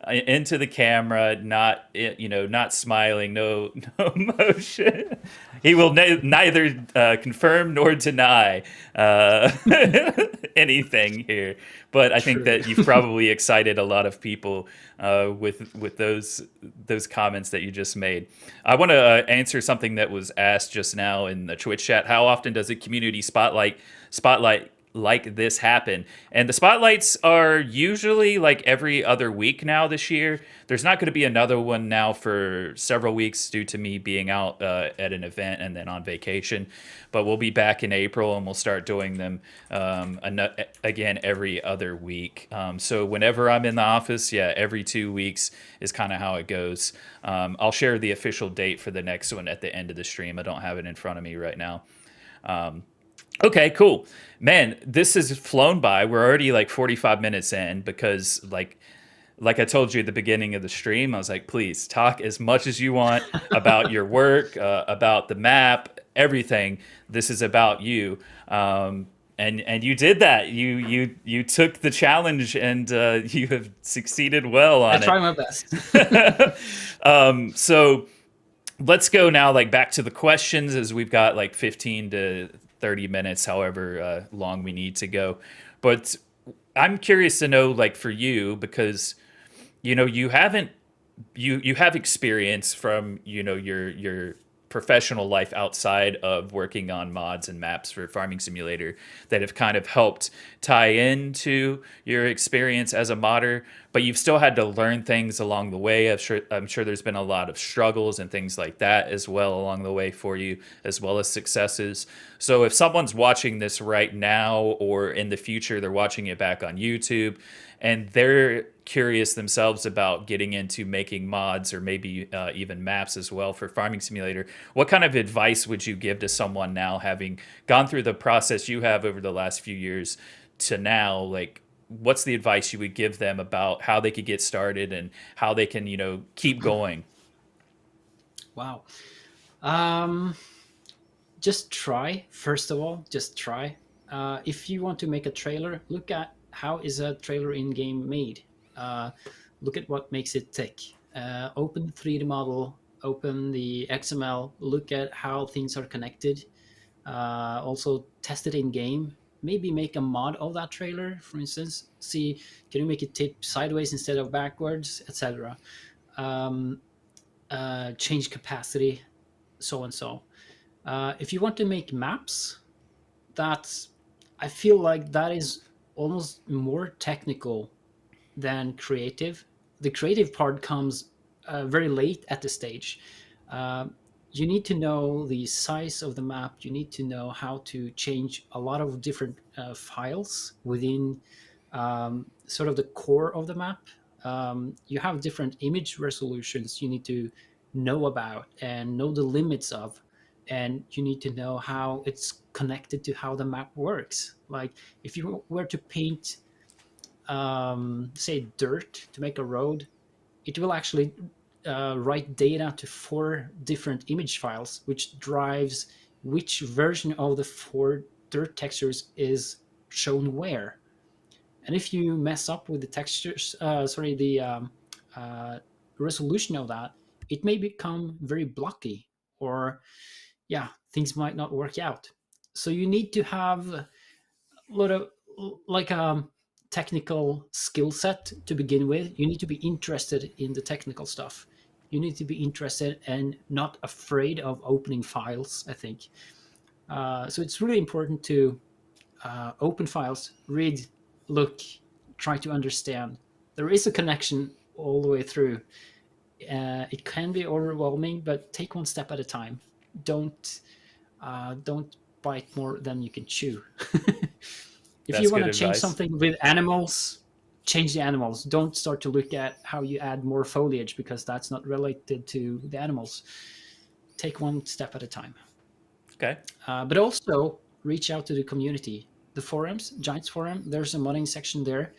into the camera, not smiling, no, no emotion. He will neither confirm nor deny anything here. But I think True. that you've probably excited a lot of people with those comments that you just made. I want to answer something that was asked just now in the Twitch chat. How often does a community spotlight like this happen? And the spotlights are usually like every other week now this year. There's not going to be another one now for several weeks due to me being out at an event and then on vacation. But we'll be back in April and we'll start doing them again every other week. So whenever I'm in the office, yeah, every 2 weeks is kind of how it goes. I'll share the official date for the next one at the end of the stream. I don't have it in front of me right now. Okay, cool. Man, this has flown by. We're already like 45 minutes in because like I told you at the beginning of the stream, I was like, please talk as much as you want about your work, about the map, everything. This is about you. And you did that. You took the challenge and you have succeeded well I on try my best. it. So let's go now like back to the questions, as we've got like 15 to 30 minutes, however long we need to go. But I'm curious to know, like for you, because you have experience from your professional life outside of working on mods and maps for Farming Simulator that have kind of helped tie into your experience as a modder, but you've still had to learn things along the way. I'm sure there's been a lot of struggles and things like that as well along the way for you, as well as successes. So if someone's watching this right now or in the future, they're watching it back on YouTube and they're curious themselves about getting into making mods or maybe even maps as well for Farming Simulator, what kind of advice would you give to someone now, having gone through the process you have over the last few years to now? Like, what's the advice you would give them about how they could get started and how they can, keep going? Wow. Um, just try. First of all, just try. If you want to make a trailer, look at how is a trailer in game made. Uh, Look at what makes it tick. Open the 3D model, open the XML, look at how things are connected. Also test it in game. Maybe make a mod of that trailer, for instance. See, can you make it tip sideways instead of backwards, etc. Um, Change capacity, so and so. If you want to make maps, that's I feel like that is almost more technical than creative. The creative part comes very late at the stage. Uh, you need to know the size of the map. You need to know how to change a lot of different files within sort of the core of the map. You have different image resolutions you need to know about and know the limits of, and you need to know how it's connected to how the map works. Like if you were to paint say dirt to make a road, it will actually write data to 4 different image files, which drives which version of the 4 dirt textures is shown where. And if you mess up with the textures, uh, resolution of that, it may become very blocky, or yeah, things might not work out. So you need to have a lot of like a technical skill set to begin with. You need to be interested in the technical stuff. You need to be interested and not afraid of opening files, I think. So it's really important to open files, read, look, try to understand. There is a connection all the way through. It can be overwhelming, but take one step at a time. Don't bite more than you can chew. If you That's want good to change advice. something with animals, change the animals. Don't start to look at how you add more foliage, because that's not related to the animals. Take one step at a time. Okay. But also reach out to the community, the forums, Giants Forum. There's a modding section there,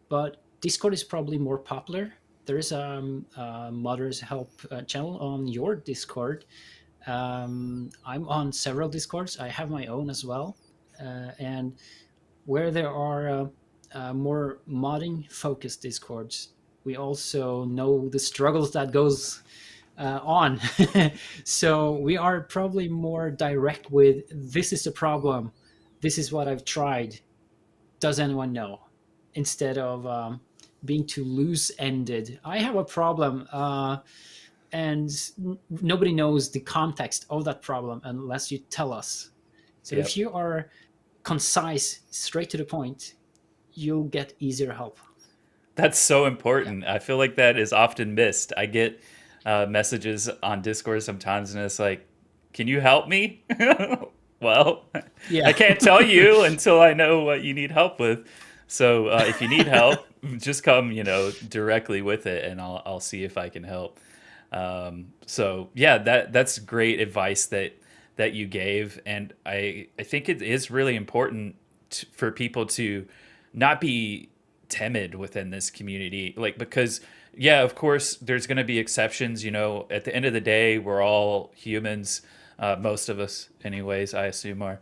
but Discord is probably more popular. There is a modders help channel on your Discord. I'm on several Discords. I have my own as well, and where there are more modding focused Discords, we also know the struggles that goes on. So we are probably more direct with, this is the problem, this is what I've tried, does anyone know, instead of being too loose ended. I have a problem, and nobody knows the context of that problem unless you tell us. So if Yep. you are concise, straight to the point, you'll get easier help. That's so Yeah. important. I feel like that is often missed. I get messages on Discord sometimes, and it's like, "Can you help me?" Well, I Yeah. can't tell you until I know what you need help with. So if you need help, just come, directly with it, and I'll see if I can help. So yeah, that's great advice that you gave, and I think it is really important for people to not be timid within this community, like, because yeah, of course there's going to be exceptions. At the end of the day, we're all humans. Most of us, anyways, I assume are.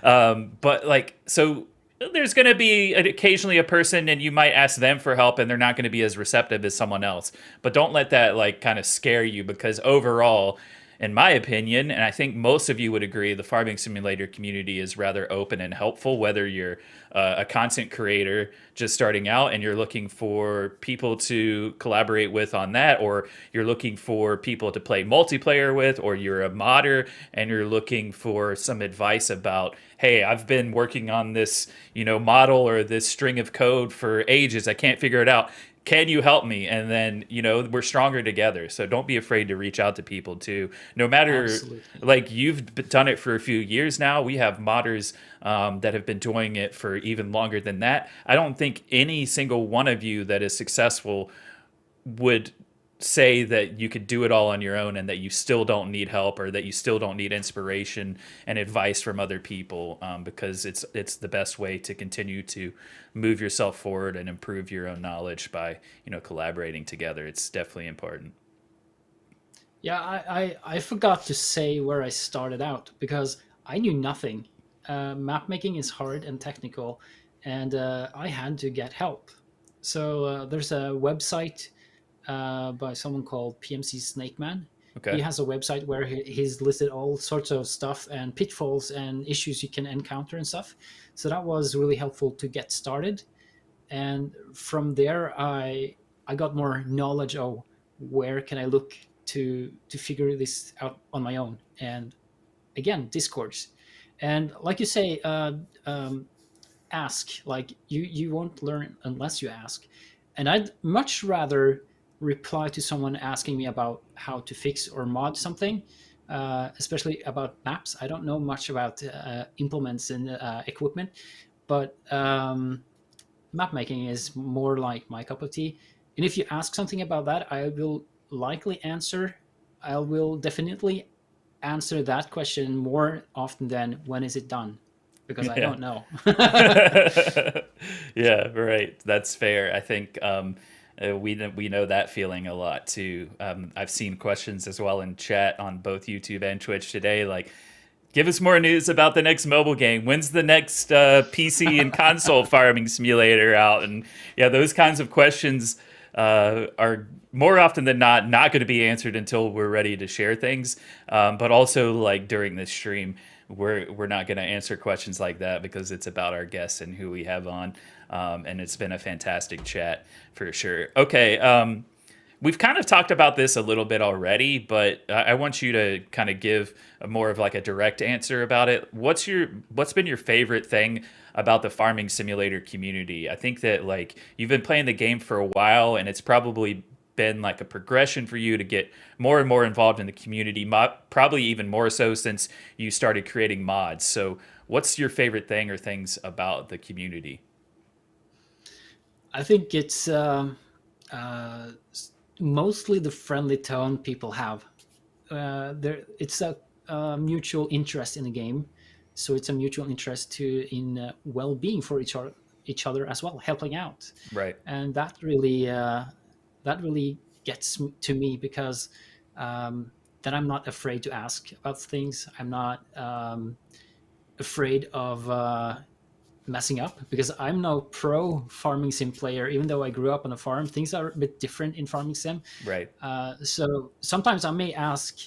Um, but like, so there's going to be occasionally a person, and you might ask them for help, and they're not going to be as receptive as someone else. But don't let that like kind of scare you, because overall, in my opinion, and I think most of you would agree, the farming simulator community is rather open and helpful, whether you're a content creator just starting out and you're looking for people to collaborate with on that, or you're looking for people to play multiplayer with, or you're a modder and you're looking for some advice about, hey, I've been working on this, model or this string of code for ages. I can't figure it out. Can you help me? And then, we're stronger together. So don't be afraid to reach out to people too. No matter, Absolutely. like, you've done it for a few years now. We have modders that have been doing it for even longer than that. I don't think any single one of you that is successful would say that you could do it all on your own and that you still don't need help or that you still don't need inspiration and advice from other people, because it's the best way to continue to move yourself forward and improve your own knowledge by collaborating together. It's definitely important. Yeah, I forgot to say where I started out because I knew nothing. Map making is hard and technical, and I had to get help. So there's a website by someone called PMC Snakeman. He Okay. has a website where he's listed all sorts of stuff and pitfalls and issues you can encounter and stuff. So that was really helpful to get started. And from there, I got more knowledge of where can I look to figure this out on my own. And again, discords. And like you say, ask. Like you won't learn unless you ask. And I'd much rather reply to someone asking me about how to fix or mod something, especially about maps. I don't know much about implements and equipment, but map making is more like my cup of tea. And if you ask something about that, I will likely answer. I will definitely answer that question more often than when is it done, because I Yeah. don't know. Yeah, right. That's fair. I think we know that feeling a lot too. I've seen questions as well in chat on both YouTube and Twitch today, like, give us more news about the next mobile game. When's the next PC and console farming simulator out? And yeah, those kinds of questions are more often than not going to be answered until we're ready to share things. But also, like, during this stream, we're not going to answer questions like that because it's about our guests and who we have on. And it's been a fantastic chat for sure. Okay. We've kind of talked about this a little bit already, but I want you to kind of give a more of like a direct answer about it. What's been your favorite thing about the farming simulator community? I think that, like, you've been playing the game for a while, and it's probably been like a progression for you to get more and more involved in the community, probably even more so since you started creating mods. So, what's your favorite thing or things about the community? I think it's uh, mostly the friendly tone people have. It's a mutual interest in the game, so it's a mutual interest in well-being for each other as well, helping out, Right. and that really gets to me because then I'm not afraid to ask about things. I'm not afraid of messing up because I'm no pro farming sim player. Even though I grew up on a farm, things are a bit different in farming sim. Right. So sometimes I may ask,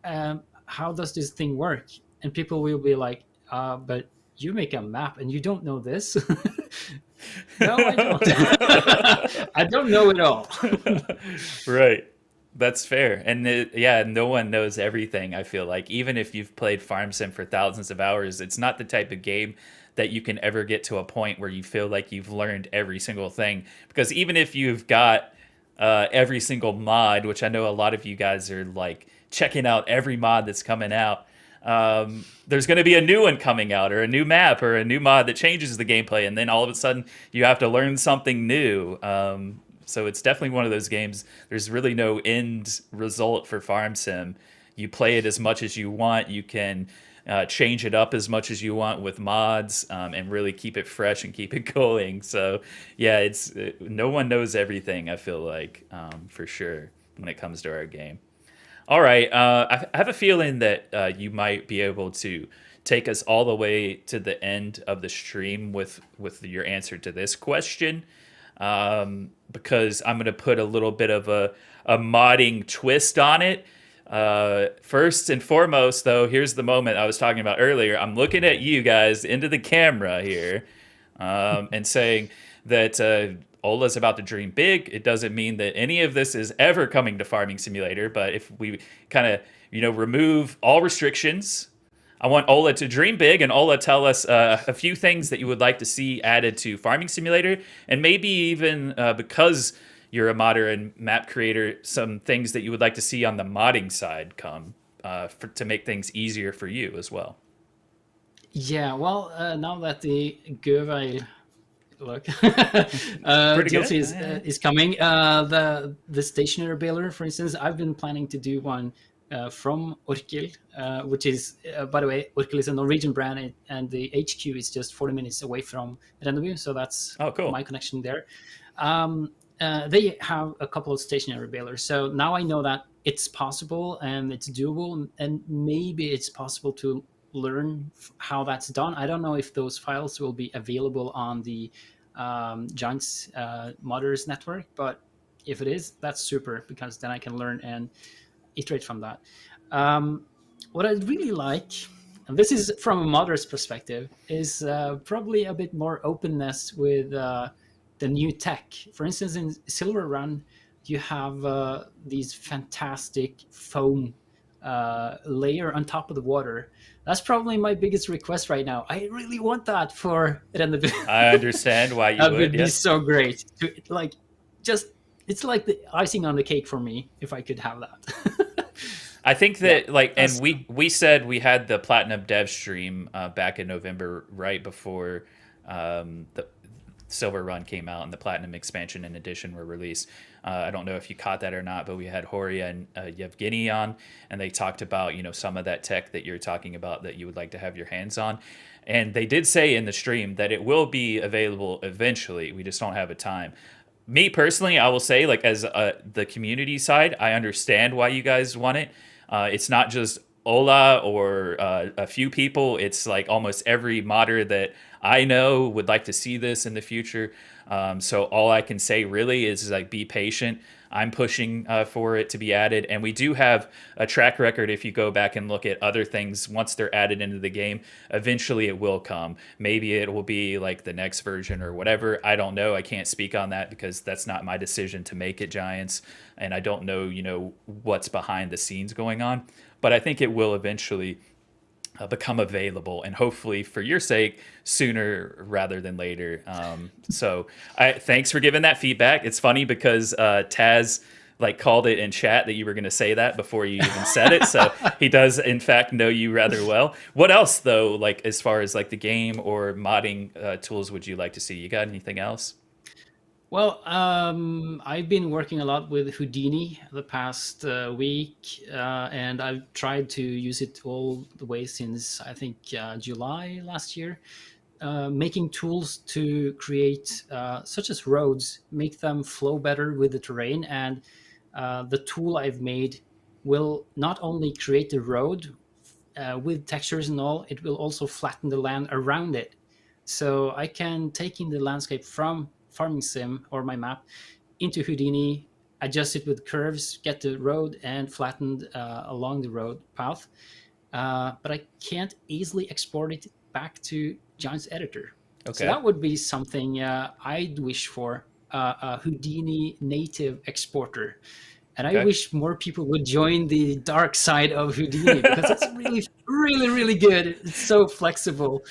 how does this thing work? And people will be like, but you make a map and you don't know this. No, I don't. I don't know it all. Right. That's fair. And yeah, no one knows everything, I feel like. Even if you've played Farm Sim for thousands of hours, it's not the type of game that you can ever get to a point where you feel like you've learned every single thing. Because even if you've got every single mod, which I know a lot of you guys are like checking out every mod that's coming out, there's going to be a new one coming out, or a new map, or a new mod that changes the gameplay, and then all of a sudden you have to learn something new. So it's definitely one of those games. There's really no end result for Farm Sim. You play it as much as you want. You can change it up as much as you want with mods, and really keep it fresh and keep it going. So yeah, no one knows everything. I feel like, for sure, when it comes to our game. All right. I have a feeling that you might be able to take us all the way to the end of the stream with your answer to this question, because I'm going to put a little bit of a modding twist on it. First and foremost, though, here's the moment I was talking about earlier. I'm looking at you guys into the camera here, and saying that Ola's about to dream big. It doesn't mean that any of this is ever coming to Farming Simulator, but if we kind of, remove all restrictions, I want Ola to dream big, and Ola, tell us a few things that you would like to see added to Farming Simulator, and maybe even because you're a modder and map creator, some things that you would like to see on the modding side come to make things easier for you as well. Yeah, well, now that the Göveil look Pretty good. DLC is coming, the stationary builder, for instance, I've been planning to do one from Orkel, which is, by the way, Orkel is a Norwegian brand, and the HQ is just 40 minutes away from Rennebu, so that's Cool. my connection there. They have a couple of stationary balers, so now I know that it's possible and it's doable, and maybe it's possible to learn how that's done. I don't know if those files will be available on the Giants modders network, but if it is, that's super, because then I can learn and iterate from that. What I'd really like, and this is from a modder's perspective, is probably a bit more openness with the new tech. For instance, in Silver Run, you have these fantastic foam layer on top of the water. That's probably my biggest request right now. I really want that for Rennebu. I understand why you that would. Be yes. so great. It's like the icing on the cake for me if I could have that. I think that and we said we had the Platinum Dev stream back in November, right before the Silver Run came out and the Platinum expansion and edition were released. I don't know if you caught that or not, but we had Horia and Yevgeny on, and they talked about some of that tech that you're talking about that you would like to have your hands on. And they did say in the stream that it will be available eventually. We just don't have a time. Me personally, I will say, as the community side, I understand why you guys want it. It's not just Ola or a few people. It's like almost every modder that I know would like to see this in the future. So all I can say really is be patient. I'm pushing for it to be added, and we do have a track record. If you go back and look at other things, once they're added into the game, eventually it will come. Maybe it will be like the next version or whatever. I don't know. I can't speak on that because that's not my decision to make it, Giants, and I don't know, what's behind the scenes going on. But I think it will eventually become available, and hopefully for your sake sooner rather than later. So thanks for giving that feedback. It's funny because Taz called it in chat that you were going to say that before you even said it, so he does in fact know you rather well. What else though, as far as the game or modding tools, would you like to see? You got anything else? Well, I've been working a lot with Houdini the past week, and I've tried to use it all the way since, I think, July last year, making tools to create, such as roads, make them flow better with the terrain. And the tool I've made will not only create the road with textures and all, it will also flatten the land around it. So I can take in the landscape from Farming Sim or my map into Houdini, adjust it with curves, get the road and flattened along the road path. But I can't easily export it back to Giants Editor. Okay. So that would be something I'd wish for, a Houdini native exporter. And I wish more people would join the dark side of Houdini because it's really, really, really good. It's so flexible.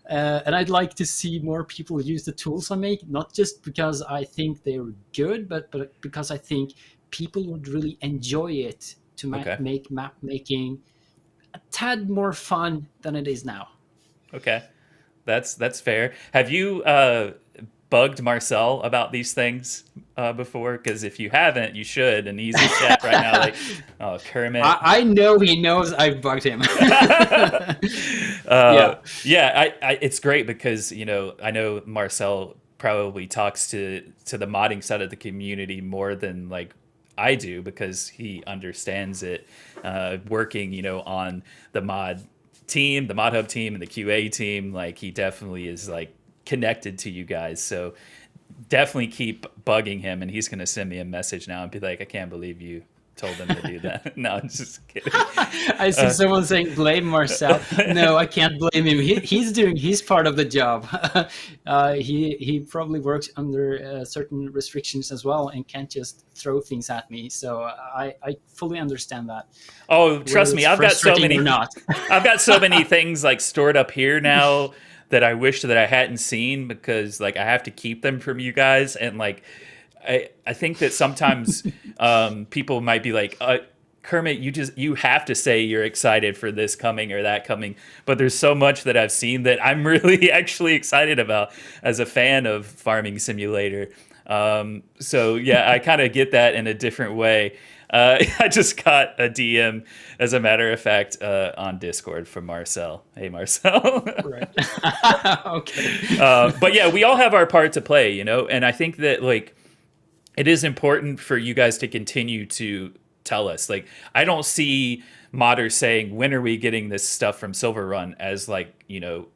And I'd like to see more people use the tools I make, not just because I think they're good, but because I think people would really enjoy it to make map making a tad more fun than it is now. Okay, that's fair. Have you bugged Marcel about these things before? Because if you haven't, you should. And he's in chat right now, oh, Kermit. I know he knows I've bugged him. It's great because I know Marcel probably talks to the modding side of the community more than I do, because he understands it. Working on the mod team, the mod hub team, and the QA team, he definitely is connected to you guys. So definitely keep bugging him, and he's going to send me a message now and be like, I can't believe you told them to do that. No, I'm just kidding. I see Uh, someone saying blame Marcel. No, I can't blame him. He's doing his part of the job. He probably works under certain restrictions as well and can't just throw things at me. So I fully understand that, oh, whether trust me, it's frustrating or not. I've got so many things like stored up here now that I wish that I hadn't seen because like I have to keep them from you guys, and like I think that sometimes people might be like, Kermit, you have to say you're excited for this coming or that coming, but there's so much that I've seen that I'm really actually excited about as a fan of Farming Simulator. So yeah, I kind of get that in a different way. I just got a DM, as a matter of fact, on Discord from Marcel. Hey, Marcel. Right. Okay. But yeah, we all have our part to play, you know, and I think that like it is important for you guys to continue to tell us. Like, I don't see modders saying, when are we getting this stuff from Silver Run as like, you know,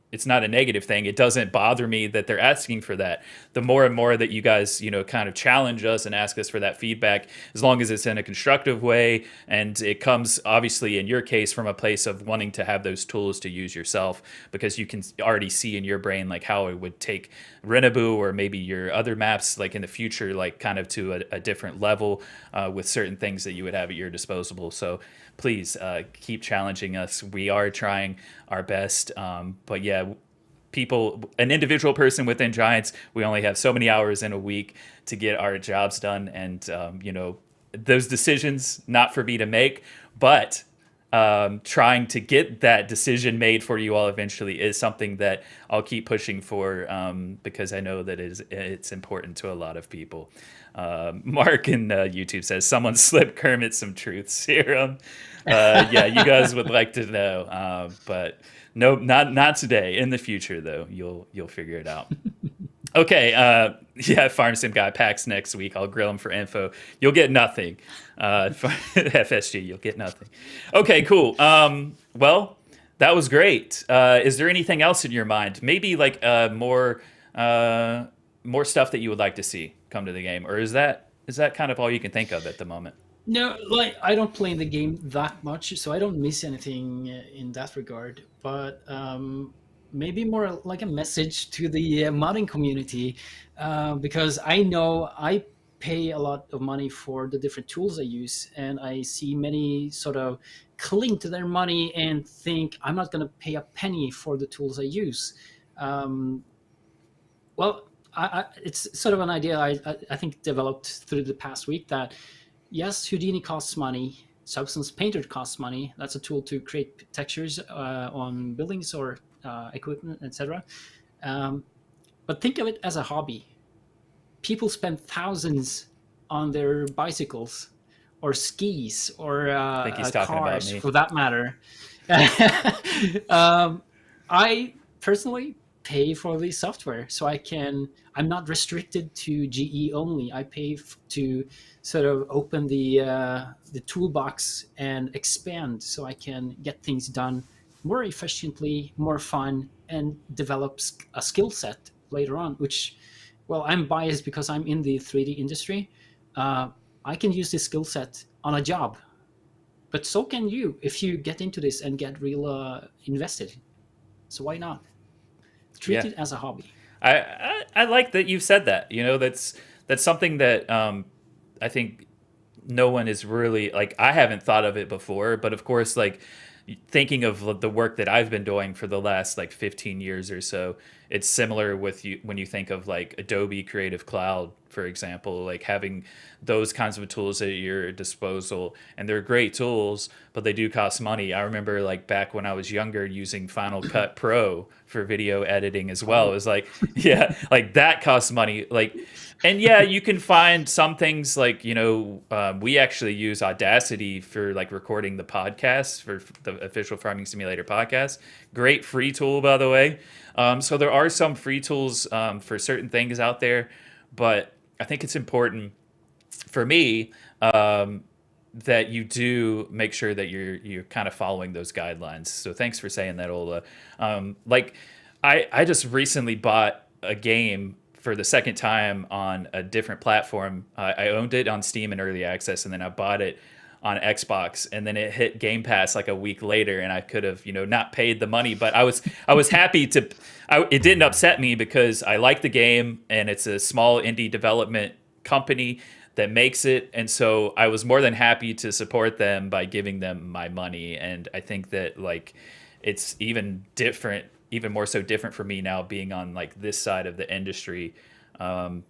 it's not a negative thing. It doesn't bother me that they're asking for that. The more and more that you guys, you know, kind of challenge us and ask us for that feedback, as long as it's in a constructive way and it comes obviously in your case from a place of wanting to have those tools to use yourself, because you can already see in your brain like how it would take Rennebu or maybe your other maps like in the future, like kind of to a different level with certain things that you would have at your disposal. So please keep challenging us. We are trying our best. But yeah, an individual person within Giants, we only have so many hours in a week to get our jobs done. And, you know, those decisions, not for me to make, but trying to get that decision made for you all eventually is something that I'll keep pushing for because I know that it's important to a lot of people. Mark in YouTube says, someone slipped Kermit some truth serum. Yeah, you guys would like to know, but no, not today. In the future, though, you'll figure it out. Okay, yeah, Farm Sim Guy packs next week. I'll grill him for info. You'll get nothing. FSG, you'll get nothing. Okay, cool. Well, that was great. Is there anything else in your mind? Maybe like more stuff that you would like to see come to the game, or is that kind of all you can think of at the moment? No, like I don't play the game that much, so I don't miss anything in that regard. But maybe more like a message to the modding community, because I know I pay a lot of money for the different tools I use, and I see many sort of cling to their money and think I'm not going to pay a penny for the tools I use. Um, well, it's sort of an idea I think developed through the past week that yes, Houdini costs money. Substance Painter costs money. That's a tool to create textures on buildings or equipment, etc. But think of it as a hobby. People spend thousands on their bicycles or skis or I think he's talking about cars, me. for that matter. I personally pay for the software, so I'm not restricted to GE only. I pay to sort of open the toolbox and expand, so I can get things done more efficiently, more fun, and develop a skill set later on. Which, well, I'm biased because I'm in the 3D industry. I can use this skill set on a job, but so can you if you get into this and get real invested. So why not? Treat Yeah. it as a hobby. I like that you've said that. You know, that's something that I think no one is really like. I haven't thought of it before, but of course, like thinking of the work that I've been doing for the last like 15 years or so, it's similar with you when you think of like Adobe Creative Cloud, for example, like having those kinds of tools at your disposal, and they're great tools, but they do cost money. I remember like back when I was younger using Final Cut Pro for video editing as well. It was like, yeah, like that costs money. Like, and yeah, you can find some things like, you know, we actually use Audacity for like recording the podcast for the official Farming Simulator podcast. Great free tool, by the way. So there are some free tools for certain things out there, but I think it's important for me that you do make sure that you're kind of following those guidelines. So thanks for saying that, Ola. Like I just recently bought a game for the second time on a different platform. I owned it on Steam in early access, and then I bought it on Xbox, and then it hit Game Pass like a week later, and I could have, not paid the money, but I was happy to. It didn't upset me because I like the game, and it's a small indie development company that makes it, and so I was more than happy to support them by giving them my money. And I think that like it's even different, even more so different for me now being on like this side of the industry. Um,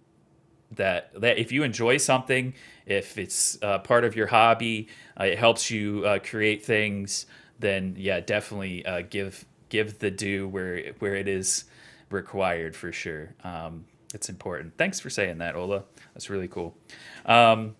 that if you enjoy something, if it's part of your hobby, it helps you create things, then yeah, definitely give the due where it is required for sure. It's important. Thanks for saying that, Ola. That's really cool. Um,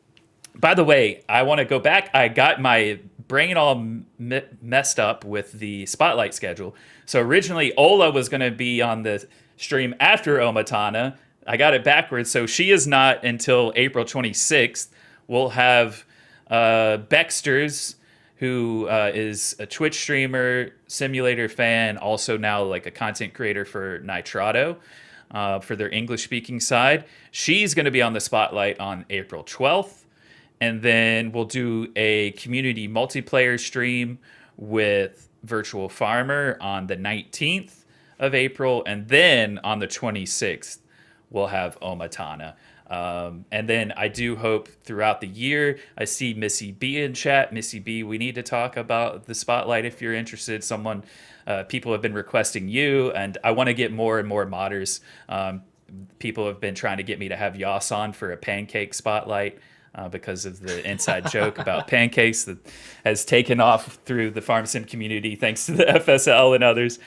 by the way, I want to go back. I got my brain all messed up with the spotlight schedule. So originally, Ola was going to be on the stream after Omatana. I got it backwards. So she is not until April 26th. We'll have Bexters, who is a Twitch streamer, simulator fan, also now like a content creator for Nitrado for their English speaking side. She's going to be on the spotlight on April 12th. And then we'll do a community multiplayer stream with Virtual Farmer on the 19th of April. And then on the 26th, we'll have Omatana. And then I do hope throughout the year, I see Missy B in chat. Missy B, we need to talk about the spotlight if you're interested. People have been requesting you, and I want to get more and more modders. People have been trying to get me to have Yas on for a pancake spotlight. Because of the inside joke about pancakes that has taken off through the farm sim community thanks to the FSL and others.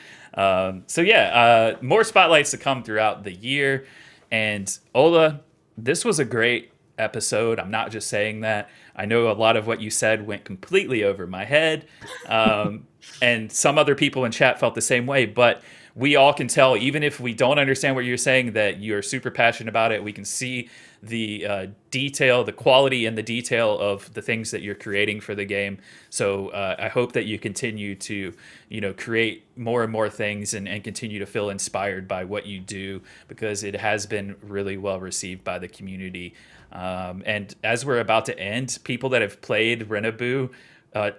More spotlights to come throughout the year. And Ola, this was a great episode. I'm not just saying that. I know a lot of what you said went completely over my head. And some other people in chat felt the same way. But we all can tell, even if we don't understand what you're saying, that you're super passionate about it. We can see the detail, the quality and the detail of the things that you're creating for the game. So I hope that you continue to, create more and more things and continue to feel inspired by what you do, because it has been really well received by the community. And as we're about to end, people that have played Rennebu,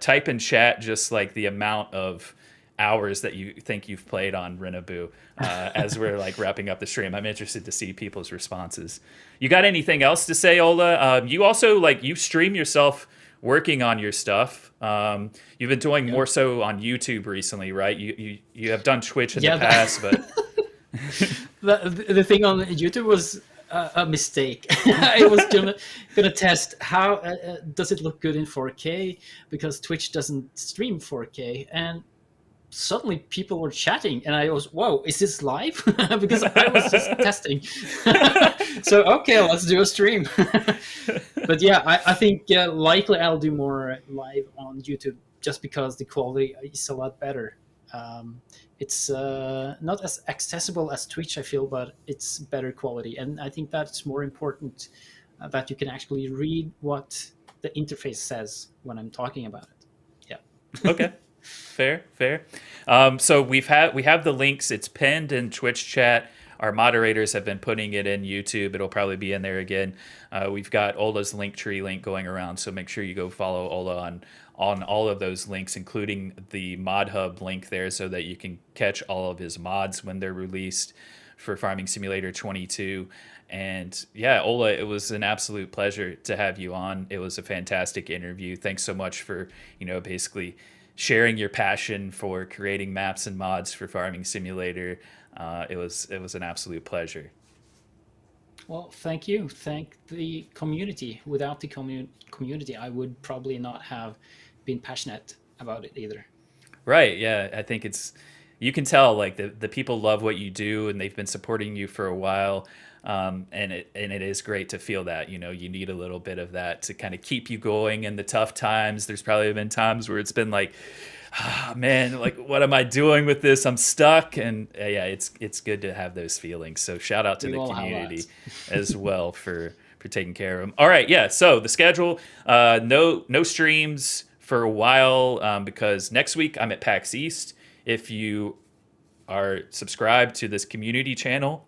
type in chat just like the amount of hours that you think you've played on Rennebu as we're like wrapping up the stream. I'm interested to see people's responses. You got anything else to say, Ola? You also you stream yourself working on your stuff. You've been doing more so on YouTube recently, right? You have done Twitch in the past, but the thing on YouTube was a mistake. I was gonna test how does it look good in 4K, because Twitch doesn't stream 4K, and suddenly people were chatting and I was, whoa, is this live? Because I was just testing. So okay, let's do a stream. But yeah, I think likely I'll do more live on YouTube, just because the quality is a lot better. It's not as accessible as Twitch, I feel, but it's better quality, and I think that's more important, that you can actually read what the interface says when I'm talking about it. Yeah. Okay. Fair. So we have the links. It's pinned in Twitch chat. Our moderators have been putting it in YouTube. It'll probably be in there again. We've got Ola's Linktree link going around, so make sure you go follow Ola on all of those links, including the Mod Hub link there, so that you can catch all of his mods when they're released for Farming Simulator 22. And yeah, Ola, it was an absolute pleasure to have you on. It was a fantastic interview. Thanks so much for, basically sharing your passion for creating maps and mods for Farming Simulator. It was an absolute pleasure. Well, thank you. Thank the community. Without the community, I would probably not have been passionate about it either. Right. Yeah. I think you can tell like the people love what you do, and they've been supporting you for a while. And it is great to feel that, you need a little bit of that to kind of keep you going in the tough times. There's probably been times where it's been like, man, like, what am I doing with this? I'm stuck. And yeah, it's good to have those feelings. So shout out to the community as well for taking care of them. All right. Yeah. So the schedule, no streams for a while, because next week I'm at PAX East. If you are subscribed to this community channel,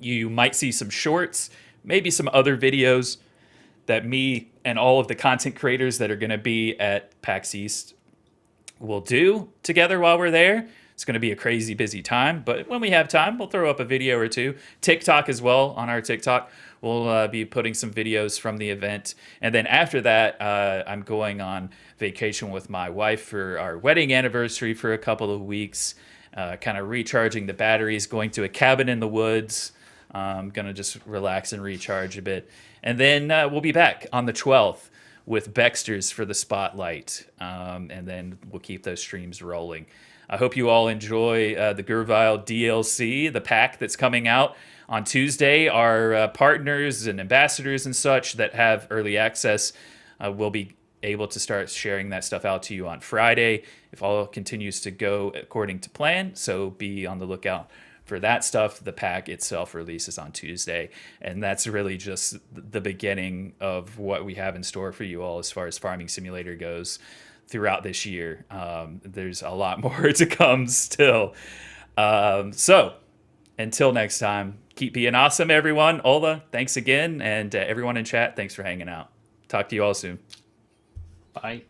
You might see some shorts, maybe some other videos that me and all of the content creators that are going to be at PAX East will do together while we're there. It's going to be a crazy busy time, but when we have time, we'll throw up a video or two. TikTok as well. On our TikTok, we'll be putting some videos from the event. And then after that, I'm going on vacation with my wife for our wedding anniversary for a couple of weeks, kind of recharging the batteries, going to a cabin in the woods. I'm going to just relax and recharge a bit. And then we'll be back on the 12th with Bexters for the spotlight. And then we'll keep those streams rolling. I hope you all enjoy the Gurvile DLC, the pack that's coming out on Tuesday. Our partners and ambassadors and such that have early access will be able to start sharing that stuff out to you on Friday if all continues to go according to plan. So be on the lookout for that stuff. The pack itself releases on Tuesday, and that's really just the beginning of what we have in store for you all as far as Farming Simulator goes throughout this year. There's a lot more to come still. So until next time, keep being awesome, everyone. Ola, thanks again, and everyone in chat, thanks for hanging out. Talk to you all soon. Bye.